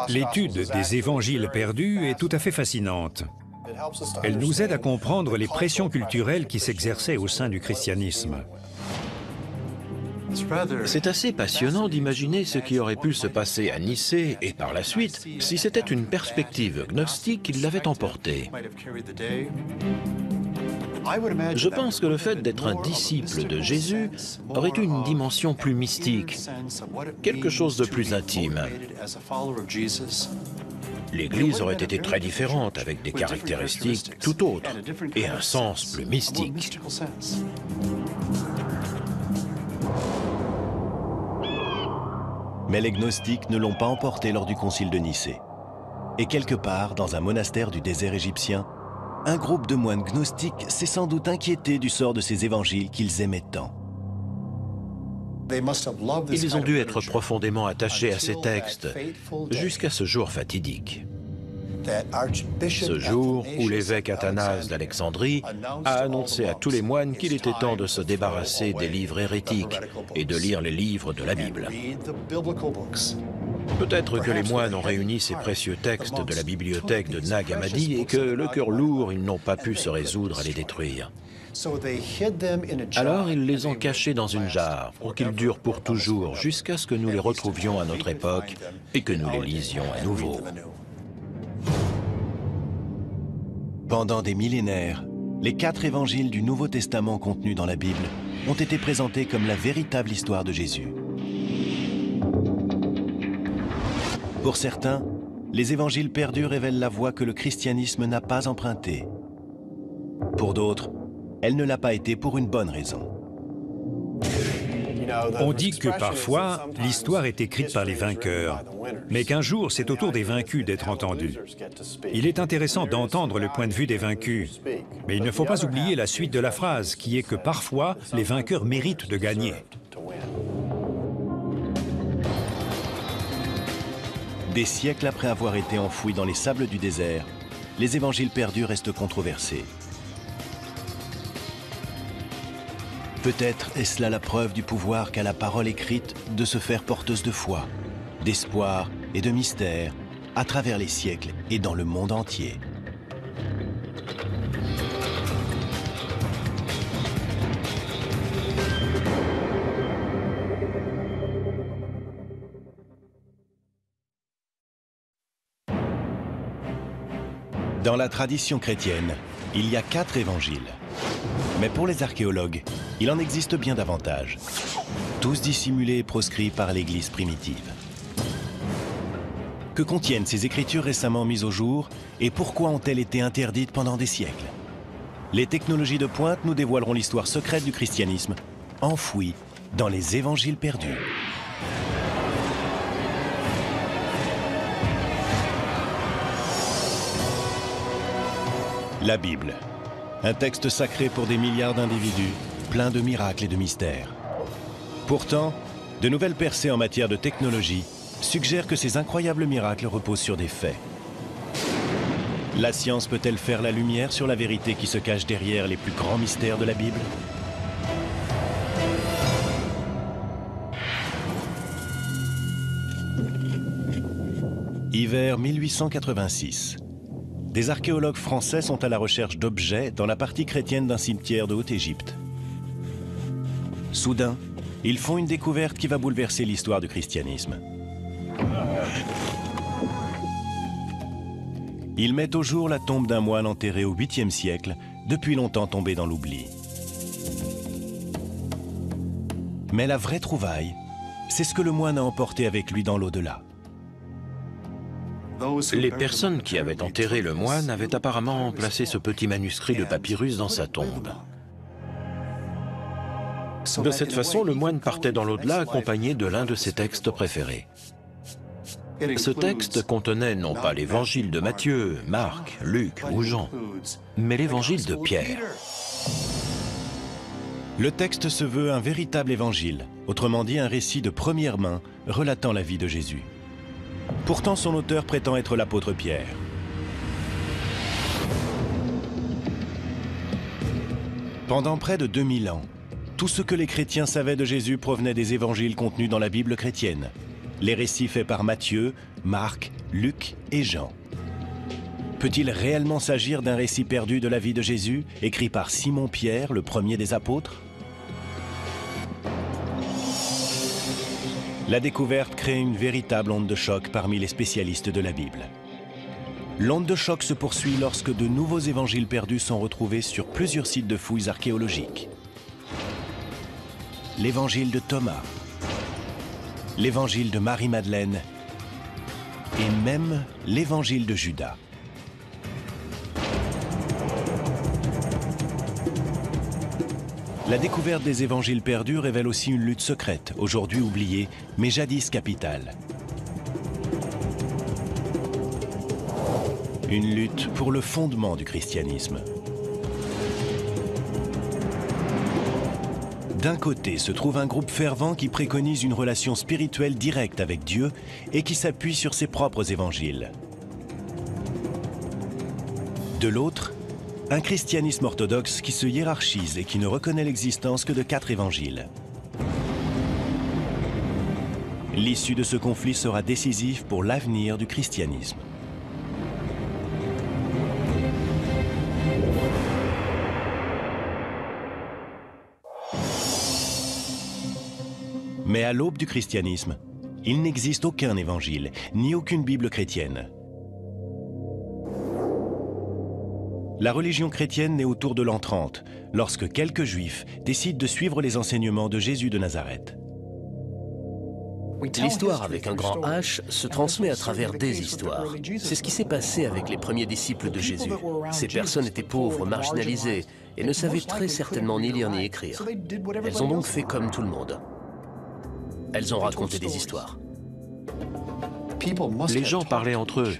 L'étude des évangiles perdus est tout à fait fascinante. Elle nous aide à comprendre les pressions culturelles qui s'exerçaient au sein du christianisme. C'est assez passionnant d'imaginer ce qui aurait pu se passer à Nicée et par la suite si c'était une perspective gnostique qui l'avait emporté. Je pense que le fait d'être un disciple de Jésus aurait eu une dimension plus mystique, quelque chose de plus intime. L'Église aurait été très différente, avec des caractéristiques tout autres et un sens plus mystique. Mais les gnostiques ne l'ont pas emporté lors du concile de Nicée. Et quelque part, dans un monastère du désert égyptien, un groupe de moines gnostiques s'est sans doute inquiété du sort de ces évangiles qu'ils aimaient tant. Ils ont dû être profondément attachés à ces textes, jusqu'à ce jour fatidique. Ce jour où l'évêque Athanase d'Alexandrie a annoncé à tous les moines qu'il était temps de se débarrasser des livres hérétiques et de lire les livres de la Bible. Peut-être que les moines ont réuni ces précieux textes de la bibliothèque de Nag Hammadi et que, le cœur lourd, ils n'ont pas pu se résoudre à les détruire. Alors ils les ont cachés dans une jarre pour qu'ils durent pour toujours jusqu'à ce que nous les retrouvions à notre époque et que nous les lisions à nouveau. Pendant des millénaires, les 4 évangiles du Nouveau Testament contenus dans la Bible ont été présentés comme la véritable histoire de Jésus. Pour certains, les évangiles perdus révèlent la voie que le christianisme n'a pas empruntée. Pour d'autres, elle ne l'a pas été pour une bonne raison. On dit que parfois, l'histoire est écrite par les vainqueurs, mais qu'un jour, c'est au tour des vaincus d'être entendus. Il est intéressant d'entendre le point de vue des vaincus, mais il ne faut pas oublier la suite de la phrase, qui est que parfois, les vainqueurs méritent de gagner. Des siècles après avoir été enfouis dans les sables du désert, les évangiles perdus restent controversés. Peut-être est-ce là la preuve du pouvoir qu'a la parole écrite de se faire porteuse de foi, d'espoir et de mystère à travers les siècles et dans le monde entier. Dans la tradition chrétienne, il y a 4 évangiles. Mais pour les archéologues, il en existe bien davantage, tous dissimulés et proscrits par l'Église primitive. Que contiennent ces écritures récemment mises au jour et pourquoi ont-elles été interdites pendant des siècles? Les technologies de pointe nous dévoileront l'histoire secrète du christianisme, enfouie dans les évangiles perdus. La Bible, un texte sacré pour des milliards d'individus, plein de miracles et de mystères. Pourtant, de nouvelles percées en matière de technologie suggèrent que ces incroyables miracles reposent sur des faits. La science peut-elle faire la lumière sur la vérité qui se cache derrière les plus grands mystères de la Bible? Hiver 1886. Des archéologues français sont à la recherche d'objets dans la partie chrétienne d'un cimetière de Haute-Égypte. Soudain, ils font une découverte qui va bouleverser l'histoire du christianisme. Ils mettent au jour la tombe d'un moine enterré au 8e siècle, depuis longtemps tombé dans l'oubli. Mais la vraie trouvaille, c'est ce que le moine a emporté avec lui dans l'au-delà. Les personnes qui avaient enterré le moine avaient apparemment placé ce petit manuscrit de papyrus dans sa tombe. De cette façon, le moine partait dans l'au-delà accompagné de l'un de ses textes préférés. Ce texte contenait non pas l'évangile de Matthieu, Marc, Luc ou Jean, mais l'évangile de Pierre. Le texte se veut un véritable évangile, autrement dit un récit de première main relatant la vie de Jésus. Pourtant, son auteur prétend être l'apôtre Pierre. Pendant près de 2000 ans, tout ce que les chrétiens savaient de Jésus provenait des évangiles contenus dans la Bible chrétienne, les récits faits par Matthieu, Marc, Luc et Jean. Peut-il réellement s'agir d'un récit perdu de la vie de Jésus, écrit par Simon-Pierre, le premier des apôtres? La découverte crée une véritable onde de choc parmi les spécialistes de la Bible. L'onde de choc se poursuit lorsque de nouveaux évangiles perdus sont retrouvés sur plusieurs sites de fouilles archéologiques. L'évangile de Thomas, l'évangile de Marie-Madeleine et même l'évangile de Judas. La découverte des évangiles perdus révèle aussi une lutte secrète, aujourd'hui oubliée, mais jadis capitale. Une lutte pour le fondement du christianisme. D'un côté se trouve un groupe fervent qui préconise une relation spirituelle directe avec Dieu et qui s'appuie sur ses propres évangiles. De l'autre, un christianisme orthodoxe qui se hiérarchise et qui ne reconnaît l'existence que de 4 évangiles. L'issue de ce conflit sera décisive pour l'avenir du christianisme. Mais à l'aube du christianisme, il n'existe aucun évangile, ni aucune Bible chrétienne. La religion chrétienne naît autour de l'an 30, lorsque quelques Juifs décident de suivre les enseignements de Jésus de Nazareth. L'histoire avec un grand H se transmet à travers des histoires. C'est ce qui s'est passé avec les premiers disciples de Jésus. Ces personnes étaient pauvres, marginalisées, et ne savaient très certainement ni lire ni écrire. Elles ont donc fait comme tout le monde. Elles ont raconté des histoires. Les gens parlaient entre eux.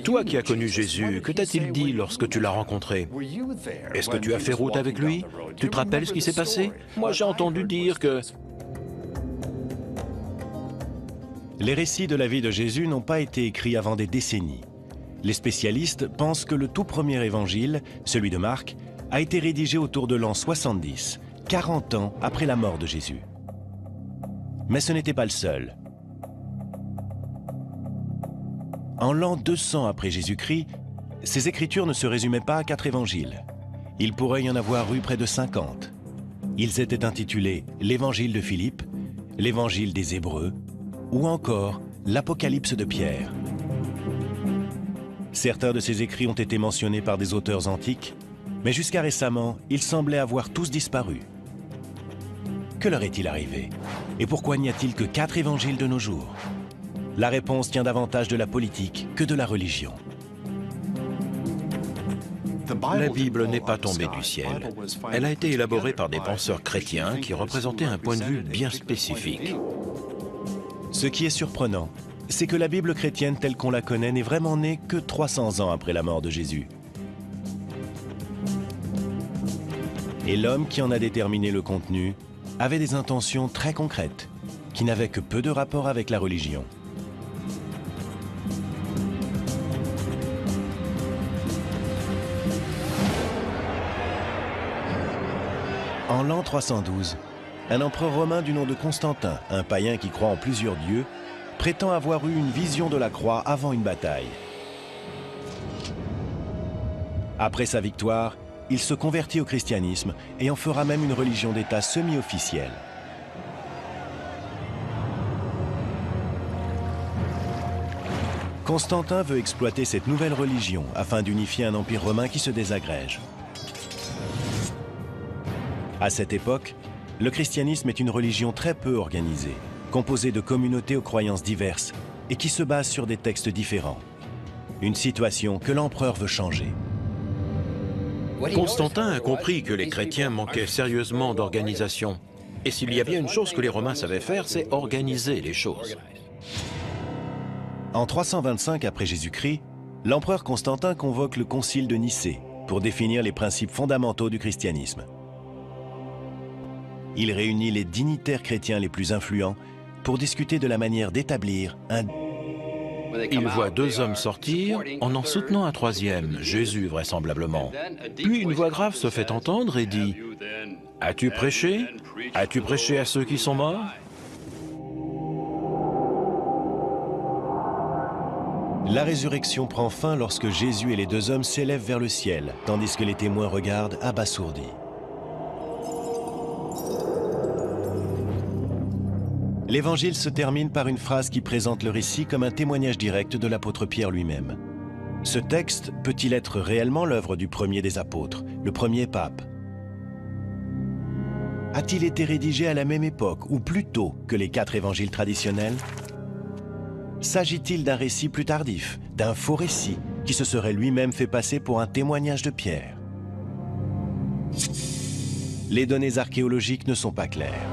Toi qui as connu Jésus, que t'a-t-il dit lorsque tu l'as rencontré? Est-ce que tu as fait route avec lui? Tu te rappelles ce qui s'est passé? Moi, j'ai entendu dire que... Les récits de la vie de Jésus n'ont pas été écrits avant des décennies. Les spécialistes pensent que le tout premier évangile, celui de Marc, a été rédigé autour de l'an 70, 40 ans après la mort de Jésus. Mais ce n'était pas le seul. En l'an 200 après Jésus-Christ, ces écritures ne se résumaient pas à 4 évangiles. Il pourrait y en avoir eu près de 50. Ils étaient intitulés l'Évangile de Philippe, l'Évangile des Hébreux, ou encore l'Apocalypse de Pierre. Certains de ces écrits ont été mentionnés par des auteurs antiques, mais jusqu'à récemment, ils semblaient avoir tous disparu. Que leur est-il arrivé? Et pourquoi n'y a-t-il que 4 évangiles de nos jours? La réponse tient davantage de la politique que de la religion. La Bible n'est pas tombée du ciel. Elle a été élaborée par des penseurs chrétiens qui représentaient un point de vue bien spécifique. Ce qui est surprenant, c'est que la Bible chrétienne telle qu'on la connaît n'est vraiment née que 300 ans après la mort de Jésus. Et l'homme qui en a déterminé le contenu avait des intentions très concrètes, qui n'avaient que peu de rapport avec la religion. En l'an 312, un empereur romain du nom de Constantin, un païen qui croit en plusieurs dieux, prétend avoir eu une vision de la croix avant une bataille. Après sa victoire, il se convertit au christianisme et en fera même une religion d'État semi-officielle. Constantin veut exploiter cette nouvelle religion afin d'unifier un empire romain qui se désagrège. À cette époque, le christianisme est une religion très peu organisée, composée de communautés aux croyances diverses et qui se base sur des textes différents. Une situation que l'empereur veut changer. Constantin a compris que les chrétiens manquaient sérieusement d'organisation. Et s'il y a bien une chose que les Romains savaient faire, c'est organiser les choses. En 325 après Jésus-Christ, l'empereur Constantin convoque le concile de Nicée pour définir les principes fondamentaux du christianisme. Il réunit les dignitaires chrétiens les plus influents pour discuter de la manière d'établir un... Il voit deux hommes sortir en soutenant un troisième, Jésus vraisemblablement. Puis une voix grave se fait entendre et dit « As-tu prêché? As-tu prêché à ceux qui sont morts ?» La résurrection prend fin lorsque Jésus et les deux hommes s'élèvent vers le ciel, tandis que les témoins regardent abasourdis. L'Évangile se termine par une phrase qui présente le récit comme un témoignage direct de l'apôtre Pierre lui-même. Ce texte peut-il être réellement l'œuvre du premier des apôtres, le premier pape? A-t-il été rédigé à la même époque ou plus tôt que les 4 évangiles traditionnels? S'agit-il d'un récit plus tardif, d'un faux récit qui se serait lui-même fait passer pour un témoignage de Pierre? Les données archéologiques ne sont pas claires.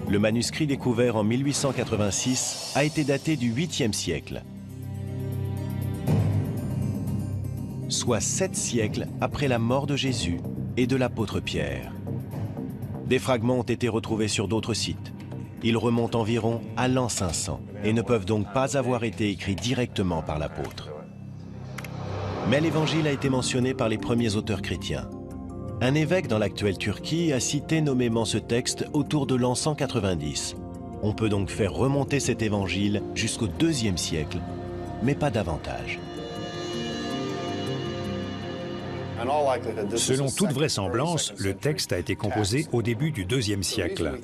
Le manuscrit découvert en 1886 a été daté du 8e siècle, soit 7 siècles après la mort de Jésus et de l'apôtre Pierre. Des fragments ont été retrouvés sur d'autres sites. Ils remontent environ à l'an 500 et ne peuvent donc pas avoir été écrits directement par l'apôtre. Mais l'Évangile a été mentionné par les premiers auteurs chrétiens. Un évêque dans l'actuelle Turquie a cité nommément ce texte autour de l'an 190. On peut donc faire remonter cet évangile jusqu'au 2e siècle, mais pas davantage. Selon toute vraisemblance, le texte a été composé au début du 2e siècle.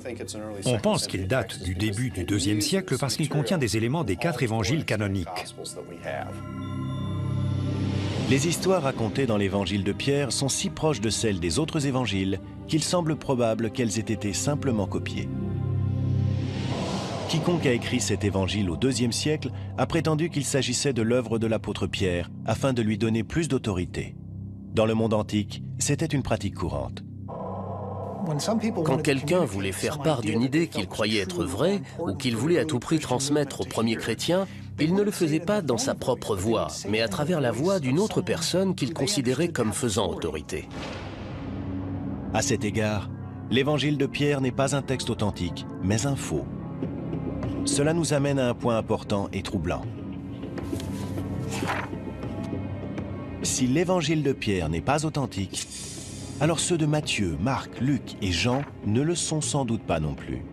On pense qu'il date du début du 2e siècle parce qu'il contient des éléments des 4 évangiles canoniques. Les histoires racontées dans l'évangile de Pierre sont si proches de celles des autres évangiles qu'il semble probable qu'elles aient été simplement copiées. Quiconque a écrit cet évangile au 2e siècle a prétendu qu'il s'agissait de l'œuvre de l'apôtre Pierre afin de lui donner plus d'autorité. Dans le monde antique, c'était une pratique courante. Quand quelqu'un voulait faire part d'une idée qu'il croyait être vraie ou qu'il voulait à tout prix transmettre aux premiers chrétiens, il ne le faisait pas dans sa propre voix, mais à travers la voix d'une autre personne qu'il considérait comme faisant autorité. À cet égard, l'évangile de Pierre n'est pas un texte authentique, mais un faux. Cela nous amène à un point important et troublant. Si l'évangile de Pierre n'est pas authentique, alors ceux de Matthieu, Marc, Luc et Jean ne le sont sans doute pas non plus.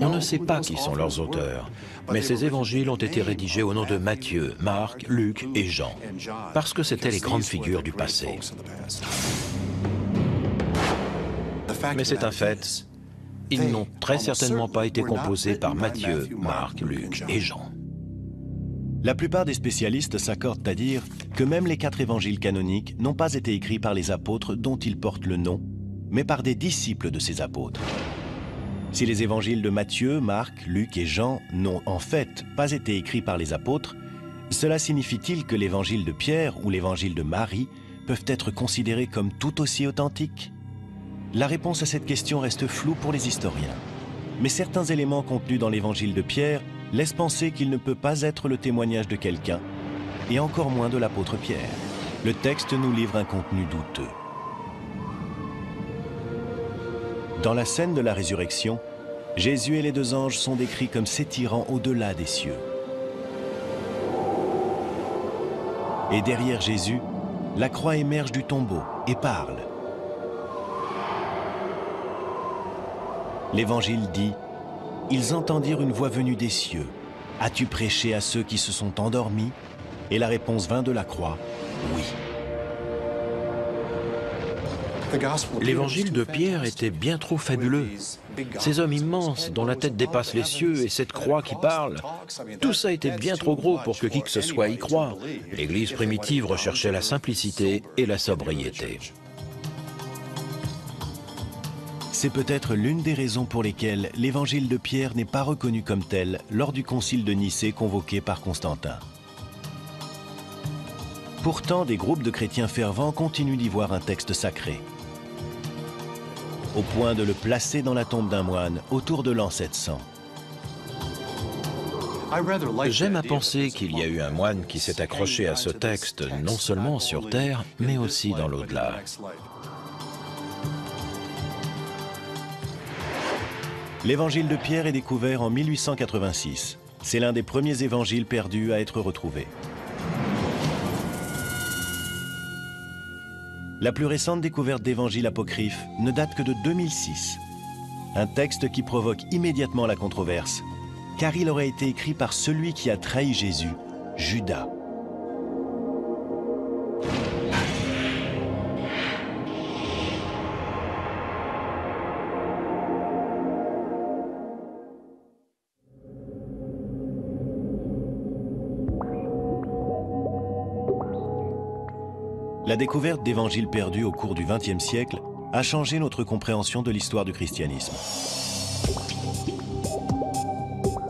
On ne sait pas qui sont leurs auteurs, mais ces évangiles ont été rédigés au nom de Matthieu, Marc, Luc et Jean, parce que c'étaient les grandes figures du passé. Mais c'est un fait, ils n'ont très certainement pas été composés par Matthieu, Marc, Luc et Jean. La plupart des spécialistes s'accordent à dire que même les 4 évangiles canoniques n'ont pas été écrits par les apôtres dont ils portent le nom, mais par des disciples de ces apôtres. Si les évangiles de Matthieu, Marc, Luc et Jean n'ont en fait pas été écrits par les apôtres, cela signifie-t-il que l'évangile de Pierre ou l'évangile de Marie peuvent être considérés comme tout aussi authentiques? La réponse à cette question reste floue pour les historiens. Mais certains éléments contenus dans l'évangile de Pierre laissent penser qu'il ne peut pas être le témoignage de quelqu'un, et encore moins de l'apôtre Pierre. Le texte nous livre un contenu douteux. Dans la scène de la résurrection, Jésus et les 2 anges sont décrits comme s'étirant au-delà des cieux. Et derrière Jésus, la croix émerge du tombeau et parle. L'Évangile dit « Ils entendirent une voix venue des cieux. As-tu prêché à ceux qui se sont endormis ?» Et la réponse vint de la croix « Oui ». L'évangile de Pierre était bien trop fabuleux. Ces hommes immenses dont la tête dépasse les cieux et cette croix qui parle, tout ça était bien trop gros pour que qui que ce soit y croie. L'Église primitive recherchait la simplicité et la sobriété. C'est peut-être l'une des raisons pour lesquelles l'évangile de Pierre n'est pas reconnu comme tel lors du concile de Nicée convoqué par Constantin. Pourtant, des groupes de chrétiens fervents continuent d'y voir un texte sacré, au point de le placer dans la tombe d'un moine autour de l'an 700. J'aime à penser qu'il y a eu un moine qui s'est accroché à ce texte, non seulement sur terre, mais aussi dans l'au-delà. L'évangile de Pierre est découvert en 1886. C'est l'un des premiers évangiles perdus à être retrouvé. La plus récente découverte d'évangiles apocryphes ne date que de 2006. Un texte qui provoque immédiatement la controverse, car il aurait été écrit par celui qui a trahi Jésus, Judas. La découverte d'évangiles perdus au cours du XXe siècle a changé notre compréhension de l'histoire du christianisme.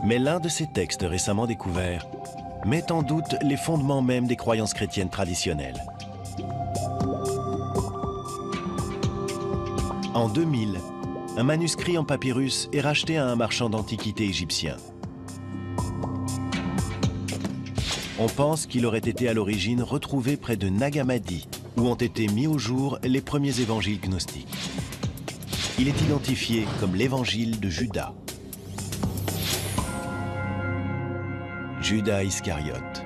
Mais l'un de ces textes récemment découverts met en doute les fondements même des croyances chrétiennes traditionnelles. En 2000, un manuscrit en papyrus est racheté à un marchand d'antiquités égyptien. On pense qu'il aurait été à l'origine retrouvé près de Nag Hammadi, où ont été mis au jour les premiers évangiles gnostiques. Il est identifié comme l'évangile de Judas. Judas Iscariote.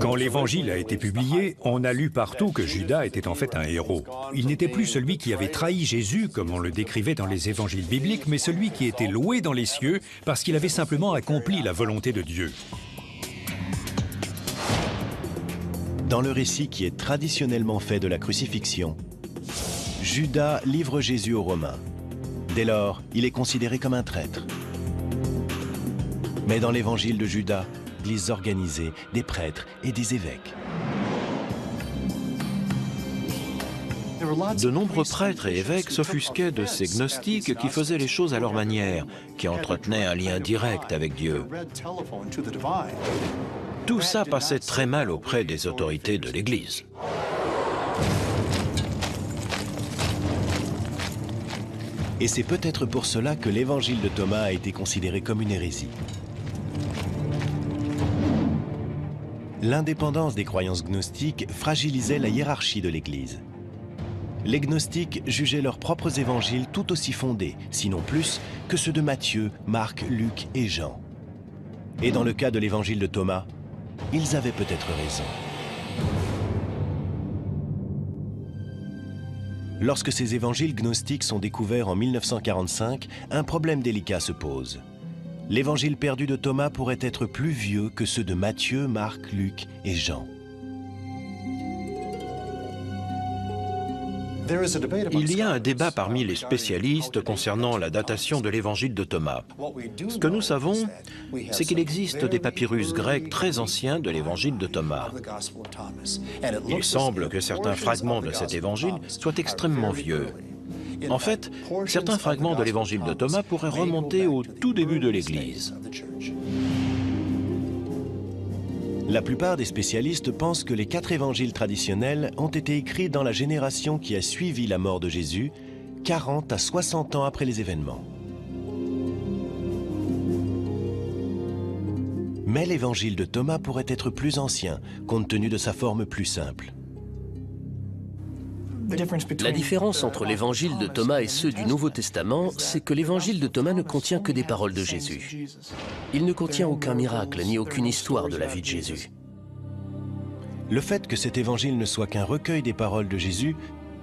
Quand l'Évangile a été publié, on a lu partout que Judas était en fait un héros. Il n'était plus celui qui avait trahi Jésus, comme on le décrivait dans les évangiles bibliques, mais celui qui était loué dans les cieux parce qu'il avait simplement accompli la volonté de Dieu. Dans le récit qui est traditionnellement fait de la crucifixion, Judas livre Jésus aux Romains. Dès lors, il est considéré comme un traître. Mais dans l'évangile de Judas, églises organisées, des prêtres et des évêques. De nombreux prêtres et évêques s'offusquaient de ces gnostiques qui faisaient les choses à leur manière, qui entretenaient un lien direct avec Dieu. Tout ça passait très mal auprès des autorités de l'Église. Et c'est peut-être pour cela que l'évangile de Thomas a été considéré comme une hérésie. L'indépendance des croyances gnostiques fragilisait la hiérarchie de l'Église. Les gnostiques jugeaient leurs propres évangiles tout aussi fondés, sinon plus, que ceux de Matthieu, Marc, Luc et Jean. Et dans le cas de l'évangile de Thomas, ils avaient peut-être raison. Lorsque ces évangiles gnostiques sont découverts en 1945, un problème délicat se pose. L'évangile perdu de Thomas pourrait être plus vieux que ceux de Matthieu, Marc, Luc et Jean. Il y a un débat parmi les spécialistes concernant la datation de l'évangile de Thomas. Ce que nous savons, c'est qu'il existe des papyrus grecs très anciens de l'évangile de Thomas. Il semble que certains fragments de cet évangile soient extrêmement vieux. En fait, certains fragments de l'évangile de Thomas pourraient remonter au tout début de l'Église. La plupart des spécialistes pensent que les 4 évangiles traditionnels ont été écrits dans la génération qui a suivi la mort de Jésus, 40 à 60 ans après les événements. Mais l'évangile de Thomas pourrait être plus ancien, compte tenu de sa forme plus simple. La différence entre l'évangile de Thomas et ceux du Nouveau Testament, c'est que l'évangile de Thomas ne contient que des paroles de Jésus. Il ne contient aucun miracle ni aucune histoire de la vie de Jésus. Le fait que cet évangile ne soit qu'un recueil des paroles de Jésus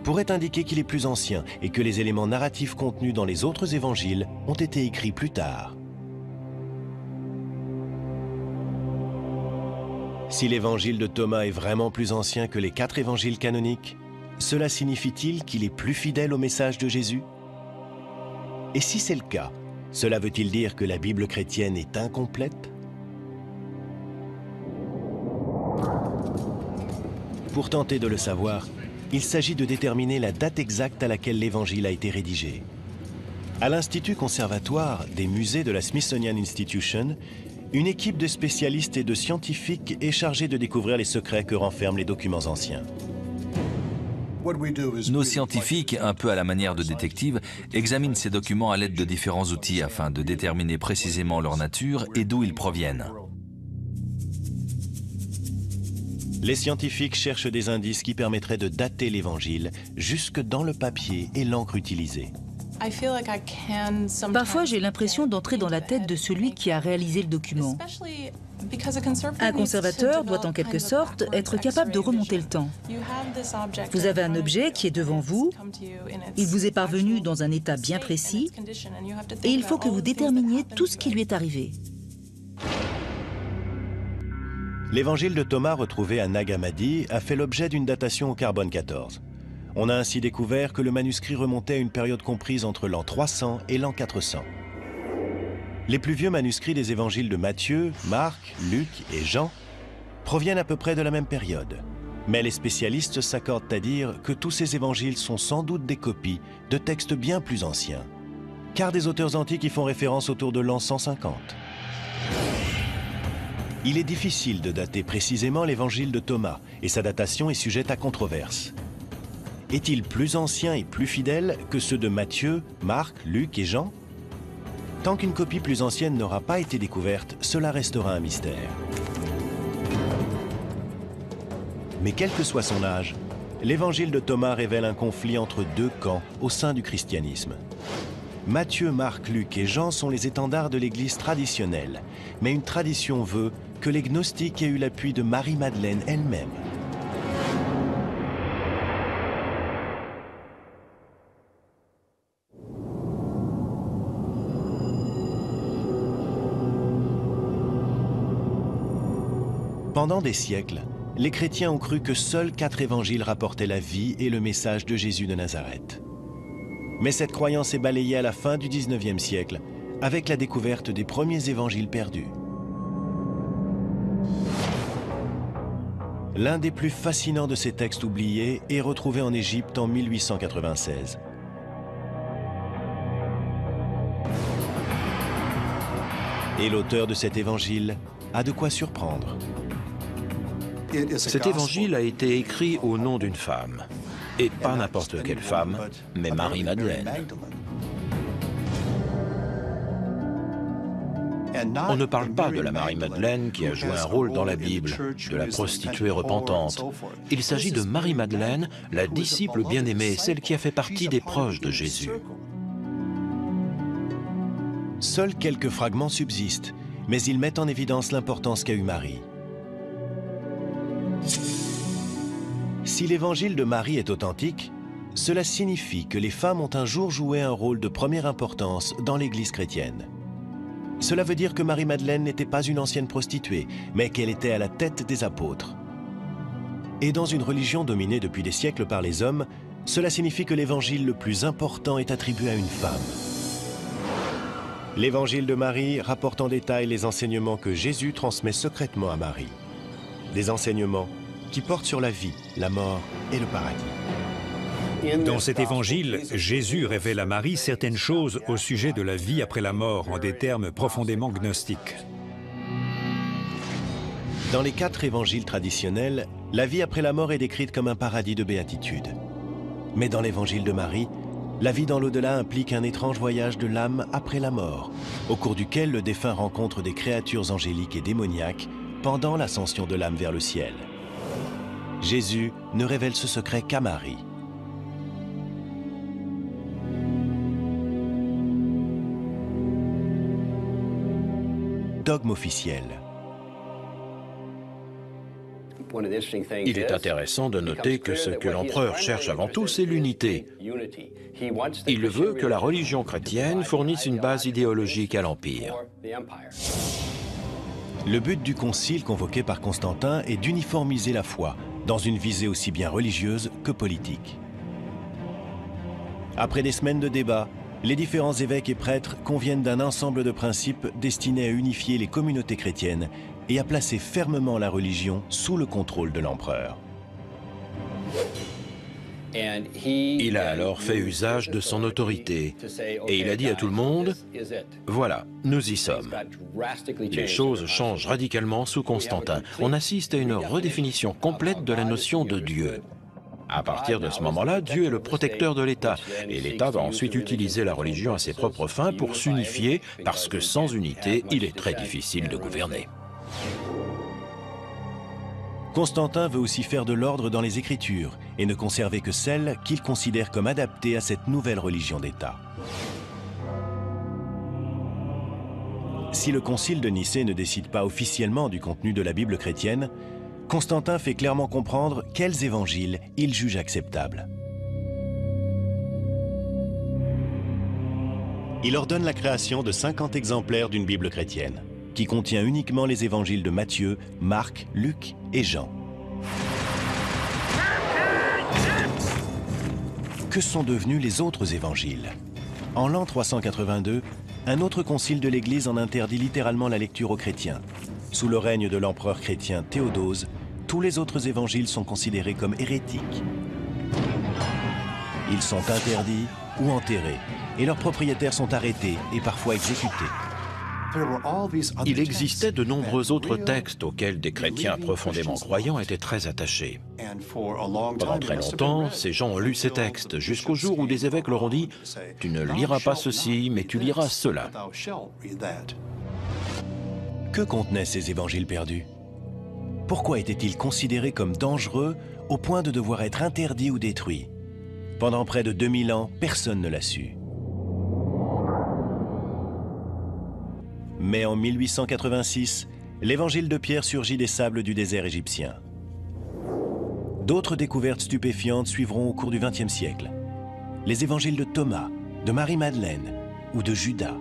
pourrait indiquer qu'il est plus ancien et que les éléments narratifs contenus dans les autres évangiles ont été écrits plus tard. Si l'évangile de Thomas est vraiment plus ancien que les 4 évangiles canoniques, cela signifie-t-il qu'il est plus fidèle au message de Jésus? Et si c'est le cas, cela veut-il dire que la Bible chrétienne est incomplète? Pour tenter de le savoir, il s'agit de déterminer la date exacte à laquelle l'évangile a été rédigé. À l'Institut conservatoire des musées de la Smithsonian Institution, une équipe de spécialistes et de scientifiques est chargée de découvrir les secrets que renferment les documents anciens. Nos scientifiques, un peu à la manière de détectives, examinent ces documents à l'aide de différents outils afin de déterminer précisément leur nature et d'où ils proviennent. Les scientifiques cherchent des indices qui permettraient de dater l'Évangile jusque dans le papier et l'encre utilisée. Parfois, j'ai l'impression d'entrer dans la tête de celui qui a réalisé le document. Un conservateur doit en quelque sorte être capable de remonter le temps. Vous avez un objet qui est devant vous, il vous est parvenu dans un état bien précis, et il faut que vous déterminiez tout ce qui lui est arrivé. L'évangile de Thomas retrouvé à Nag Hammadi a fait l'objet d'une datation au carbone 14. On a ainsi découvert que le manuscrit remontait à une période comprise entre l'an 300 et l'an 400. Les plus vieux manuscrits des évangiles de Matthieu, Marc, Luc et Jean proviennent à peu près de la même période. Mais les spécialistes s'accordent à dire que tous ces évangiles sont sans doute des copies de textes bien plus anciens, car des auteurs antiques y font référence autour de l'an 150. Il est difficile de dater précisément l'évangile de Thomas, et sa datation est sujette à controverse. Est-il plus ancien et plus fidèle que ceux de Matthieu, Marc, Luc et Jean? Tant qu'une copie plus ancienne n'aura pas été découverte, cela restera un mystère. Mais quel que soit son âge, l'évangile de Thomas révèle un conflit entre 2 camps au sein du christianisme. Matthieu, Marc, Luc et Jean sont les étendards de l'Église traditionnelle, mais une tradition veut que les gnostiques aient eu l'appui de Marie-Madeleine elle-même. Pendant des siècles, les chrétiens ont cru que seuls 4 évangiles rapportaient la vie et le message de Jésus de Nazareth. Mais cette croyance est balayée à la fin du XIXe siècle, avec la découverte des premiers évangiles perdus. L'un des plus fascinants de ces textes oubliés est retrouvé en Égypte en 1896. Et l'auteur de cet évangile a de quoi surprendre. Cet évangile a été écrit au nom d'une femme. Et pas n'importe quelle femme, mais Marie-Madeleine. On ne parle pas de la Marie-Madeleine qui a joué un rôle dans la Bible, de la prostituée repentante. Il s'agit de Marie-Madeleine, la disciple bien-aimée, celle qui a fait partie des proches de Jésus. Seuls quelques fragments subsistent, mais ils mettent en évidence l'importance qu'a eue Marie. Si l'évangile de Marie est authentique, cela signifie que les femmes ont un jour joué un rôle de première importance dans l'Église chrétienne. Cela veut dire que Marie-Madeleine n'était pas une ancienne prostituée, mais qu'elle était à la tête des apôtres. Et dans une religion dominée depuis des siècles par les hommes, cela signifie que l'évangile le plus important est attribué à une femme. L'évangile de Marie rapporte en détail les enseignements que Jésus transmet secrètement à Marie. Des enseignements qui portent sur la vie, la mort et le paradis. Dans cet évangile, Jésus révèle à Marie certaines choses au sujet de la vie après la mort en des termes profondément gnostiques. Dans les 4 évangiles traditionnels, la vie après la mort est décrite comme un paradis de béatitude. Mais dans l'évangile de Marie, la vie dans l'au-delà implique un étrange voyage de l'âme après la mort, au cours duquel le défunt rencontre des créatures angéliques et démoniaques pendant l'ascension de l'âme vers le ciel. Jésus ne révèle ce secret qu'à Marie. Dogme officiel. Il est intéressant de noter que ce que l'empereur cherche avant tout, c'est l'unité. Il veut que la religion chrétienne fournisse une base idéologique à l'Empire. Le but du concile convoqué par Constantin est d'uniformiser la foi, dans une visée aussi bien religieuse que politique. Après des semaines de débats, les différents évêques et prêtres conviennent d'un ensemble de principes destinés à unifier les communautés chrétiennes et à placer fermement la religion sous le contrôle de l'empereur. Il a alors fait usage de son autorité et il a dit à tout le monde, « Voilà, nous y sommes ». Les choses changent radicalement sous Constantin. On assiste à une redéfinition complète de la notion de Dieu. À partir de ce moment-là, Dieu est le protecteur de l'État, et l'État va ensuite utiliser la religion à ses propres fins pour s'unifier, parce que sans unité, il est très difficile de gouverner. Constantin veut aussi faire de l'ordre dans les Écritures et ne conserver que celles qu'il considère comme adaptées à cette nouvelle religion d'État. Si le concile de Nicée ne décide pas officiellement du contenu de la Bible chrétienne, Constantin fait clairement comprendre quels évangiles il juge acceptables. Il ordonne la création de 50 exemplaires d'une Bible chrétienne, qui contient uniquement les évangiles de Matthieu, Marc, Luc et Jean. Que sont devenus les autres évangiles? En l'an 382, un autre concile de l'Église en interdit littéralement la lecture aux chrétiens. Sous le règne de l'empereur chrétien Théodose, tous les autres évangiles sont considérés comme hérétiques. Ils sont interdits ou enterrés, et leurs propriétaires sont arrêtés et parfois exécutés. Il existait de nombreux autres textes auxquels des chrétiens profondément croyants étaient très attachés. Pendant très longtemps, ces gens ont lu ces textes, jusqu'au jour où des évêques leur ont dit « Tu ne liras pas ceci, mais tu liras cela ». Que contenaient ces évangiles perdus? Pourquoi étaient-ils considérés comme dangereux au point de devoir être interdits ou détruits? Pendant près de 2000 ans, personne ne l'a su. Mais en 1886, l'évangile de Pierre surgit des sables du désert égyptien. D'autres découvertes stupéfiantes suivront au cours du XXe siècle. Les évangiles de Thomas, de Marie-Madeleine ou de Judas.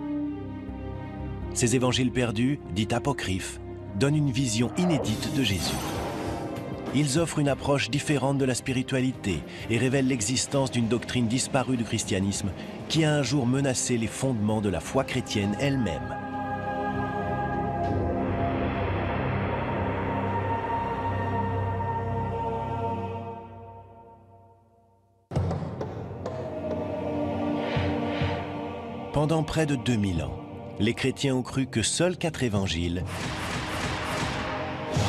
Ces évangiles perdus, dits apocryphes, donnent une vision inédite de Jésus. Ils offrent une approche différente de la spiritualité et révèlent l'existence d'une doctrine disparue du christianisme qui a un jour menacé les fondements de la foi chrétienne elle-même. Pendant près de 2000 ans, les chrétiens ont cru que seuls 4 évangiles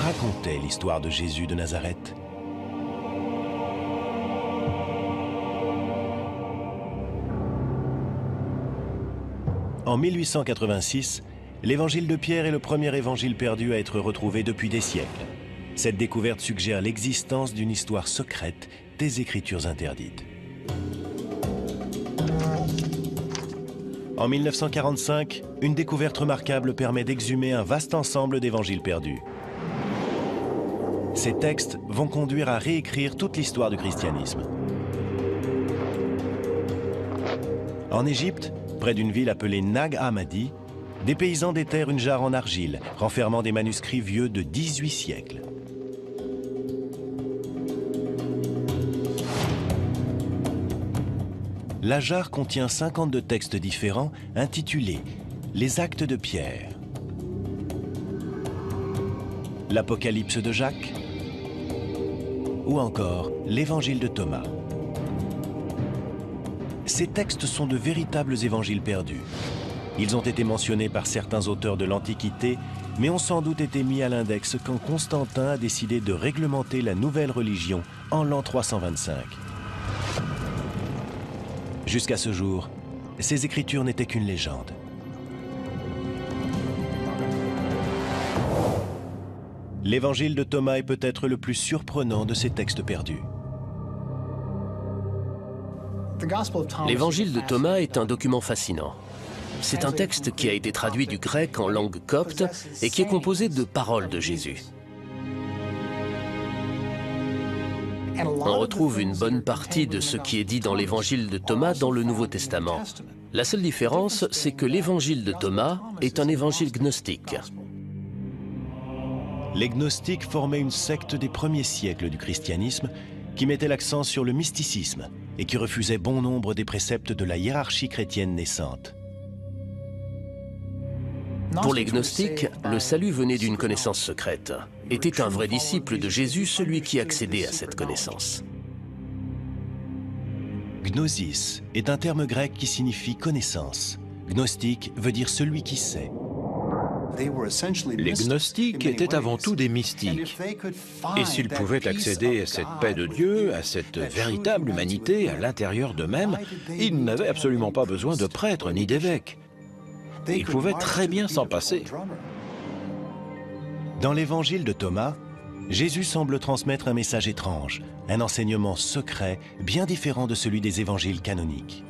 racontaient l'histoire de Jésus de Nazareth. En 1886, l'évangile de Pierre est le premier évangile perdu à être retrouvé depuis des siècles. Cette découverte suggère l'existence d'une histoire secrète des Écritures interdites. En 1945, une découverte remarquable permet d'exhumer un vaste ensemble d'évangiles perdus. Ces textes vont conduire à réécrire toute l'histoire du christianisme. En Égypte, près d'une ville appelée Nag Hammadi, des paysans déterrent une jarre en argile, renfermant des manuscrits vieux de 18 siècles. La jarre contient 52 textes différents intitulés « Les Actes de Pierre », « L'Apocalypse de Jacques » ou encore « L'Évangile de Thomas ». Ces textes sont de véritables évangiles perdus. Ils ont été mentionnés par certains auteurs de l'Antiquité, mais ont sans doute été mis à l'index quand Constantin a décidé de réglementer la nouvelle religion en l'an 325. Jusqu'à ce jour, ces écritures n'étaient qu'une légende. L'évangile de Thomas est peut-être le plus surprenant de ces textes perdus. L'évangile de Thomas est un document fascinant. C'est un texte qui a été traduit du grec en langue copte et qui est composé de paroles de Jésus. On retrouve une bonne partie de ce qui est dit dans l'évangile de Thomas dans le Nouveau Testament. La seule différence, c'est que l'évangile de Thomas est un évangile gnostique. Les gnostiques formaient une secte des premiers siècles du christianisme qui mettait l'accent sur le mysticisme et qui refusait bon nombre des préceptes de la hiérarchie chrétienne naissante. Pour les gnostiques, le salut venait d'une connaissance secrète. Était un vrai disciple de Jésus celui qui accédait à cette connaissance. Gnosis est un terme grec qui signifie connaissance. Gnostique veut dire celui qui sait. Les gnostiques étaient avant tout des mystiques. Et s'ils pouvaient accéder à cette paix de Dieu, à cette véritable humanité à l'intérieur d'eux-mêmes, ils n'avaient absolument pas besoin de prêtres ni d'évêques. Ils pouvaient très bien s'en passer. Dans l'évangile de Thomas, Jésus semble transmettre un message étrange, un enseignement secret bien différent de celui des évangiles canoniques.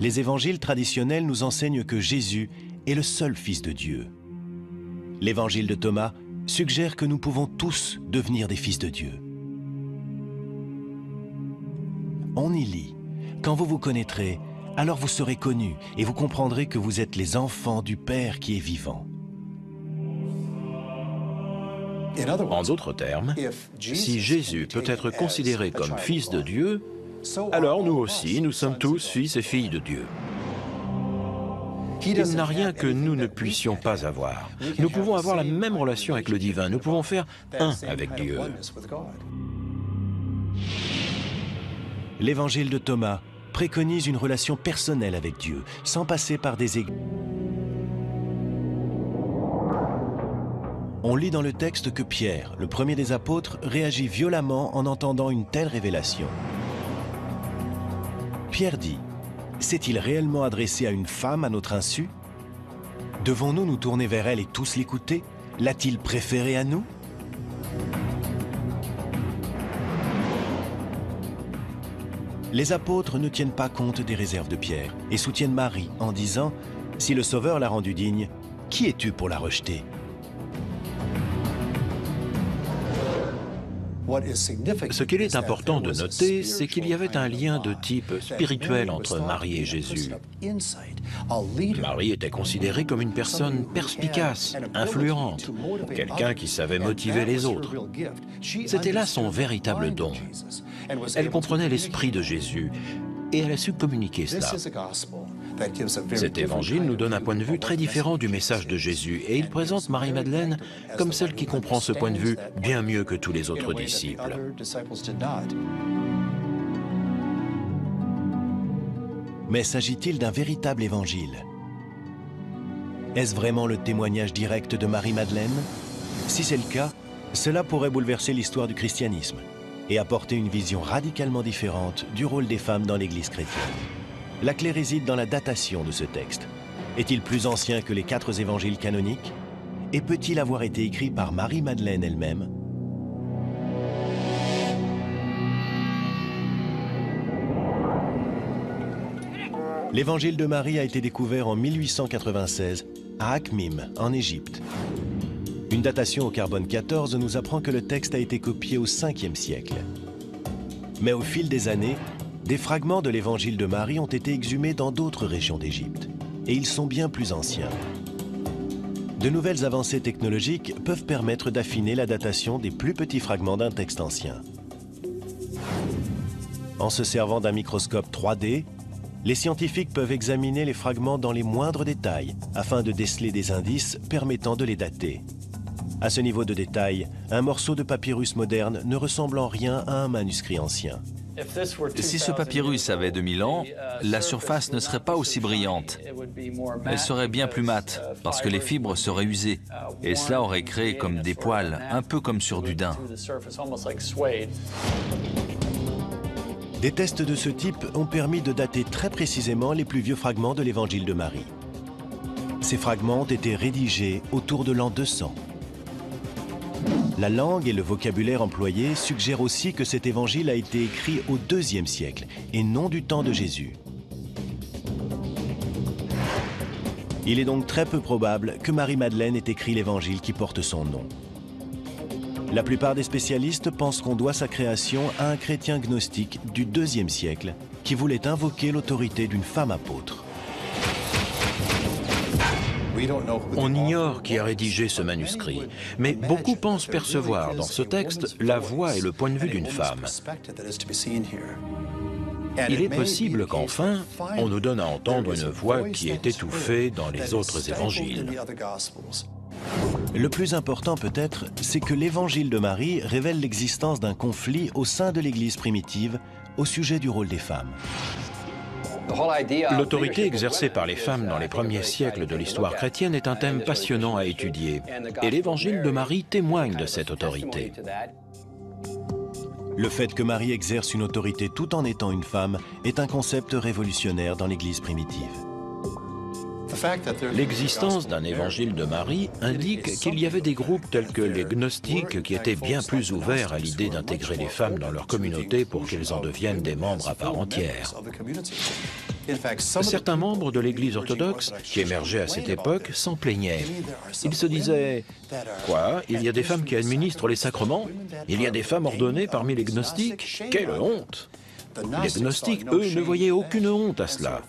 Les évangiles traditionnels nous enseignent que Jésus est le seul Fils de Dieu. L'évangile de Thomas suggère que nous pouvons tous devenir des fils de Dieu. On y lit « Quand vous vous connaîtrez, alors vous serez connus et vous comprendrez que vous êtes les enfants du Père qui est vivant. » En d'autres termes, si Jésus peut être considéré comme Fils de Dieu, alors nous aussi, nous sommes tous fils et filles de Dieu. Il n'a rien que nous ne puissions pas avoir. Nous pouvons avoir la même relation avec le divin, nous pouvons faire un avec Dieu. L'évangile de Thomas préconise une relation personnelle avec Dieu, sans passer par des églises. On lit dans le texte que Pierre, le premier des apôtres, réagit violemment en entendant une telle révélation. Pierre dit « S'est-il réellement adressé à une femme à notre insu? Devons-nous nous tourner vers elle et tous l'écouter? L'a-t-il préféré à nous ?» Les apôtres ne tiennent pas compte des réserves de Pierre et soutiennent Marie en disant « Si le Sauveur l'a rendue digne, qui es-tu pour la rejeter ?» Ce qu'il est important de noter, c'est qu'il y avait un lien de type spirituel entre Marie et Jésus. Marie était considérée comme une personne perspicace, influente, quelqu'un qui savait motiver les autres. C'était là son véritable don. Elle comprenait l'esprit de Jésus et elle a su communiquer cela. Cet évangile nous donne un point de vue très différent du message de Jésus et il présente Marie-Madeleine comme celle qui comprend ce point de vue bien mieux que tous les autres disciples. Mais s'agit-il d'un véritable évangile? Est-ce vraiment le témoignage direct de Marie-Madeleine? Si c'est le cas, cela pourrait bouleverser l'histoire du christianisme et apporter une vision radicalement différente du rôle des femmes dans l'Église chrétienne. La clé réside dans la datation de ce texte. Est-il plus ancien que les 4 évangiles canoniques? Et peut-il avoir été écrit par Marie-Madeleine elle-même? L'évangile de Marie a été découvert en 1896 à Akhmim, en Égypte. Une datation au carbone 14 nous apprend que le texte a été copié au 5e siècle. Mais au fil des années, des fragments de l'évangile de Marie ont été exhumés dans d'autres régions d'Égypte, et ils sont bien plus anciens. De nouvelles avancées technologiques peuvent permettre d'affiner la datation des plus petits fragments d'un texte ancien. En se servant d'un microscope 3D, les scientifiques peuvent examiner les fragments dans les moindres détails afin de déceler des indices permettant de les dater. À ce niveau de détail, un morceau de papyrus moderne ne ressemble en rien à un manuscrit ancien. Si ce papyrus avait 2000 ans, la surface ne serait pas aussi brillante. Elle serait bien plus mate, parce que les fibres seraient usées. Et cela aurait créé comme des poils, un peu comme sur du daim. Des tests de ce type ont permis de dater très précisément les plus vieux fragments de l'évangile de Marie. Ces fragments ont été rédigés autour de l'an 200. La langue et le vocabulaire employés suggèrent aussi que cet évangile a été écrit au IIe siècle et non du temps de Jésus. Il est donc très peu probable que Marie-Madeleine ait écrit l'évangile qui porte son nom. La plupart des spécialistes pensent qu'on doit sa création à un chrétien gnostique du IIe siècle qui voulait invoquer l'autorité d'une femme apôtre. On ignore qui a rédigé ce manuscrit, mais beaucoup pensent percevoir dans ce texte la voix et le point de vue d'une femme. Il est possible qu'enfin, on nous donne à entendre une voix qui est étouffée dans les autres évangiles. Le plus important peut-être, c'est que l'évangile de Marie révèle l'existence d'un conflit au sein de l'Église primitive au sujet du rôle des femmes. L'autorité exercée par les femmes dans les premiers siècles de l'histoire chrétienne est un thème passionnant à étudier, et l'évangile de Marie témoigne de cette autorité. Le fait que Marie exerce une autorité tout en étant une femme est un concept révolutionnaire dans l'Église primitive. L'existence d'un évangile de Marie indique qu'il y avait des groupes tels que les gnostiques qui étaient bien plus ouverts à l'idée d'intégrer les femmes dans leur communauté pour qu'elles en deviennent des membres à part entière. Certains membres de l'Église orthodoxe, qui émergeaient à cette époque, s'en plaignaient. Ils se disaient « Quoi? Il y a des femmes qui administrent les sacrements? Il y a des femmes ordonnées parmi les gnostiques? Quelle honte !» Les gnostiques, eux, ne voyaient aucune honte à cela.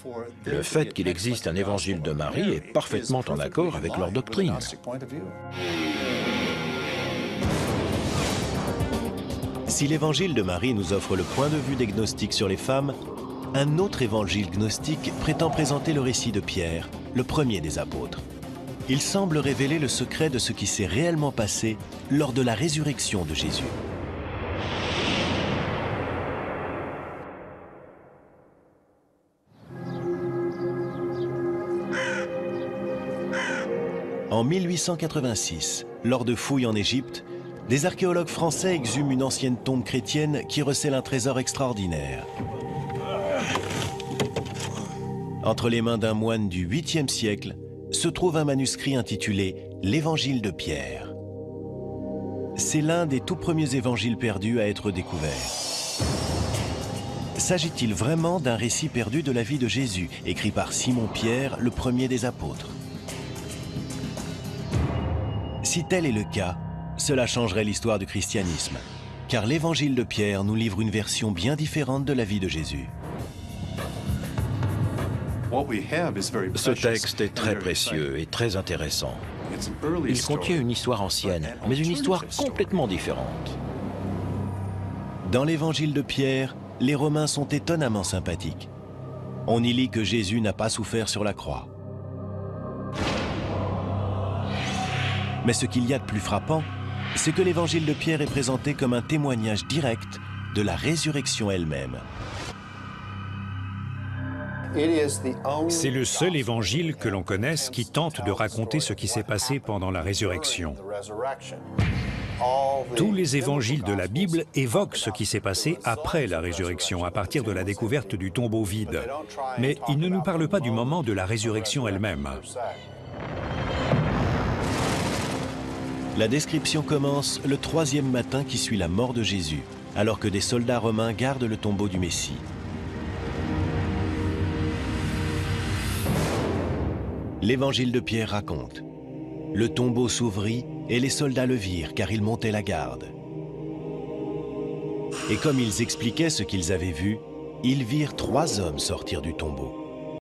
Le fait qu'il existe un évangile de Marie est parfaitement en accord avec leur doctrine. Si l'évangile de Marie nous offre le point de vue des gnostiques sur les femmes, un autre évangile gnostique prétend présenter le récit de Pierre, le premier des apôtres. Il semble révéler le secret de ce qui s'est réellement passé lors de la résurrection de Jésus. En 1886, lors de fouilles en Égypte, des archéologues français exhument une ancienne tombe chrétienne qui recèle un trésor extraordinaire. Entre les mains d'un moine du 8e siècle se trouve un manuscrit intitulé « L'Évangile de Pierre ». C'est l'un des tout premiers évangiles perdus à être découvert. S'agit-il vraiment d'un récit perdu de la vie de Jésus, écrit par Simon-Pierre, le premier des apôtres? Si tel est le cas, cela changerait l'histoire du christianisme, car l'évangile de Pierre nous livre une version bien différente de la vie de Jésus. Ce texte est très précieux et très intéressant. Il contient une histoire ancienne, mais une histoire complètement différente. Dans l'évangile de Pierre, les Romains sont étonnamment sympathiques. On y lit que Jésus n'a pas souffert sur la croix. Mais ce qu'il y a de plus frappant, c'est que l'évangile de Pierre est présenté comme un témoignage direct de la résurrection elle-même. C'est le seul évangile que l'on connaisse qui tente de raconter ce qui s'est passé pendant la résurrection. Tous les évangiles de la Bible évoquent ce qui s'est passé après la résurrection, à partir de la découverte du tombeau vide. Mais ils ne nous parlent pas du moment de la résurrection elle-même. La description commence le 3e matin qui suit la mort de Jésus, alors que des soldats romains gardent le tombeau du Messie. L'évangile de Pierre raconte: le tombeau s'ouvrit et les soldats le virent car ils montaient la garde. Et comme ils expliquaient ce qu'ils avaient vu, ils virent 3 hommes sortir du tombeau.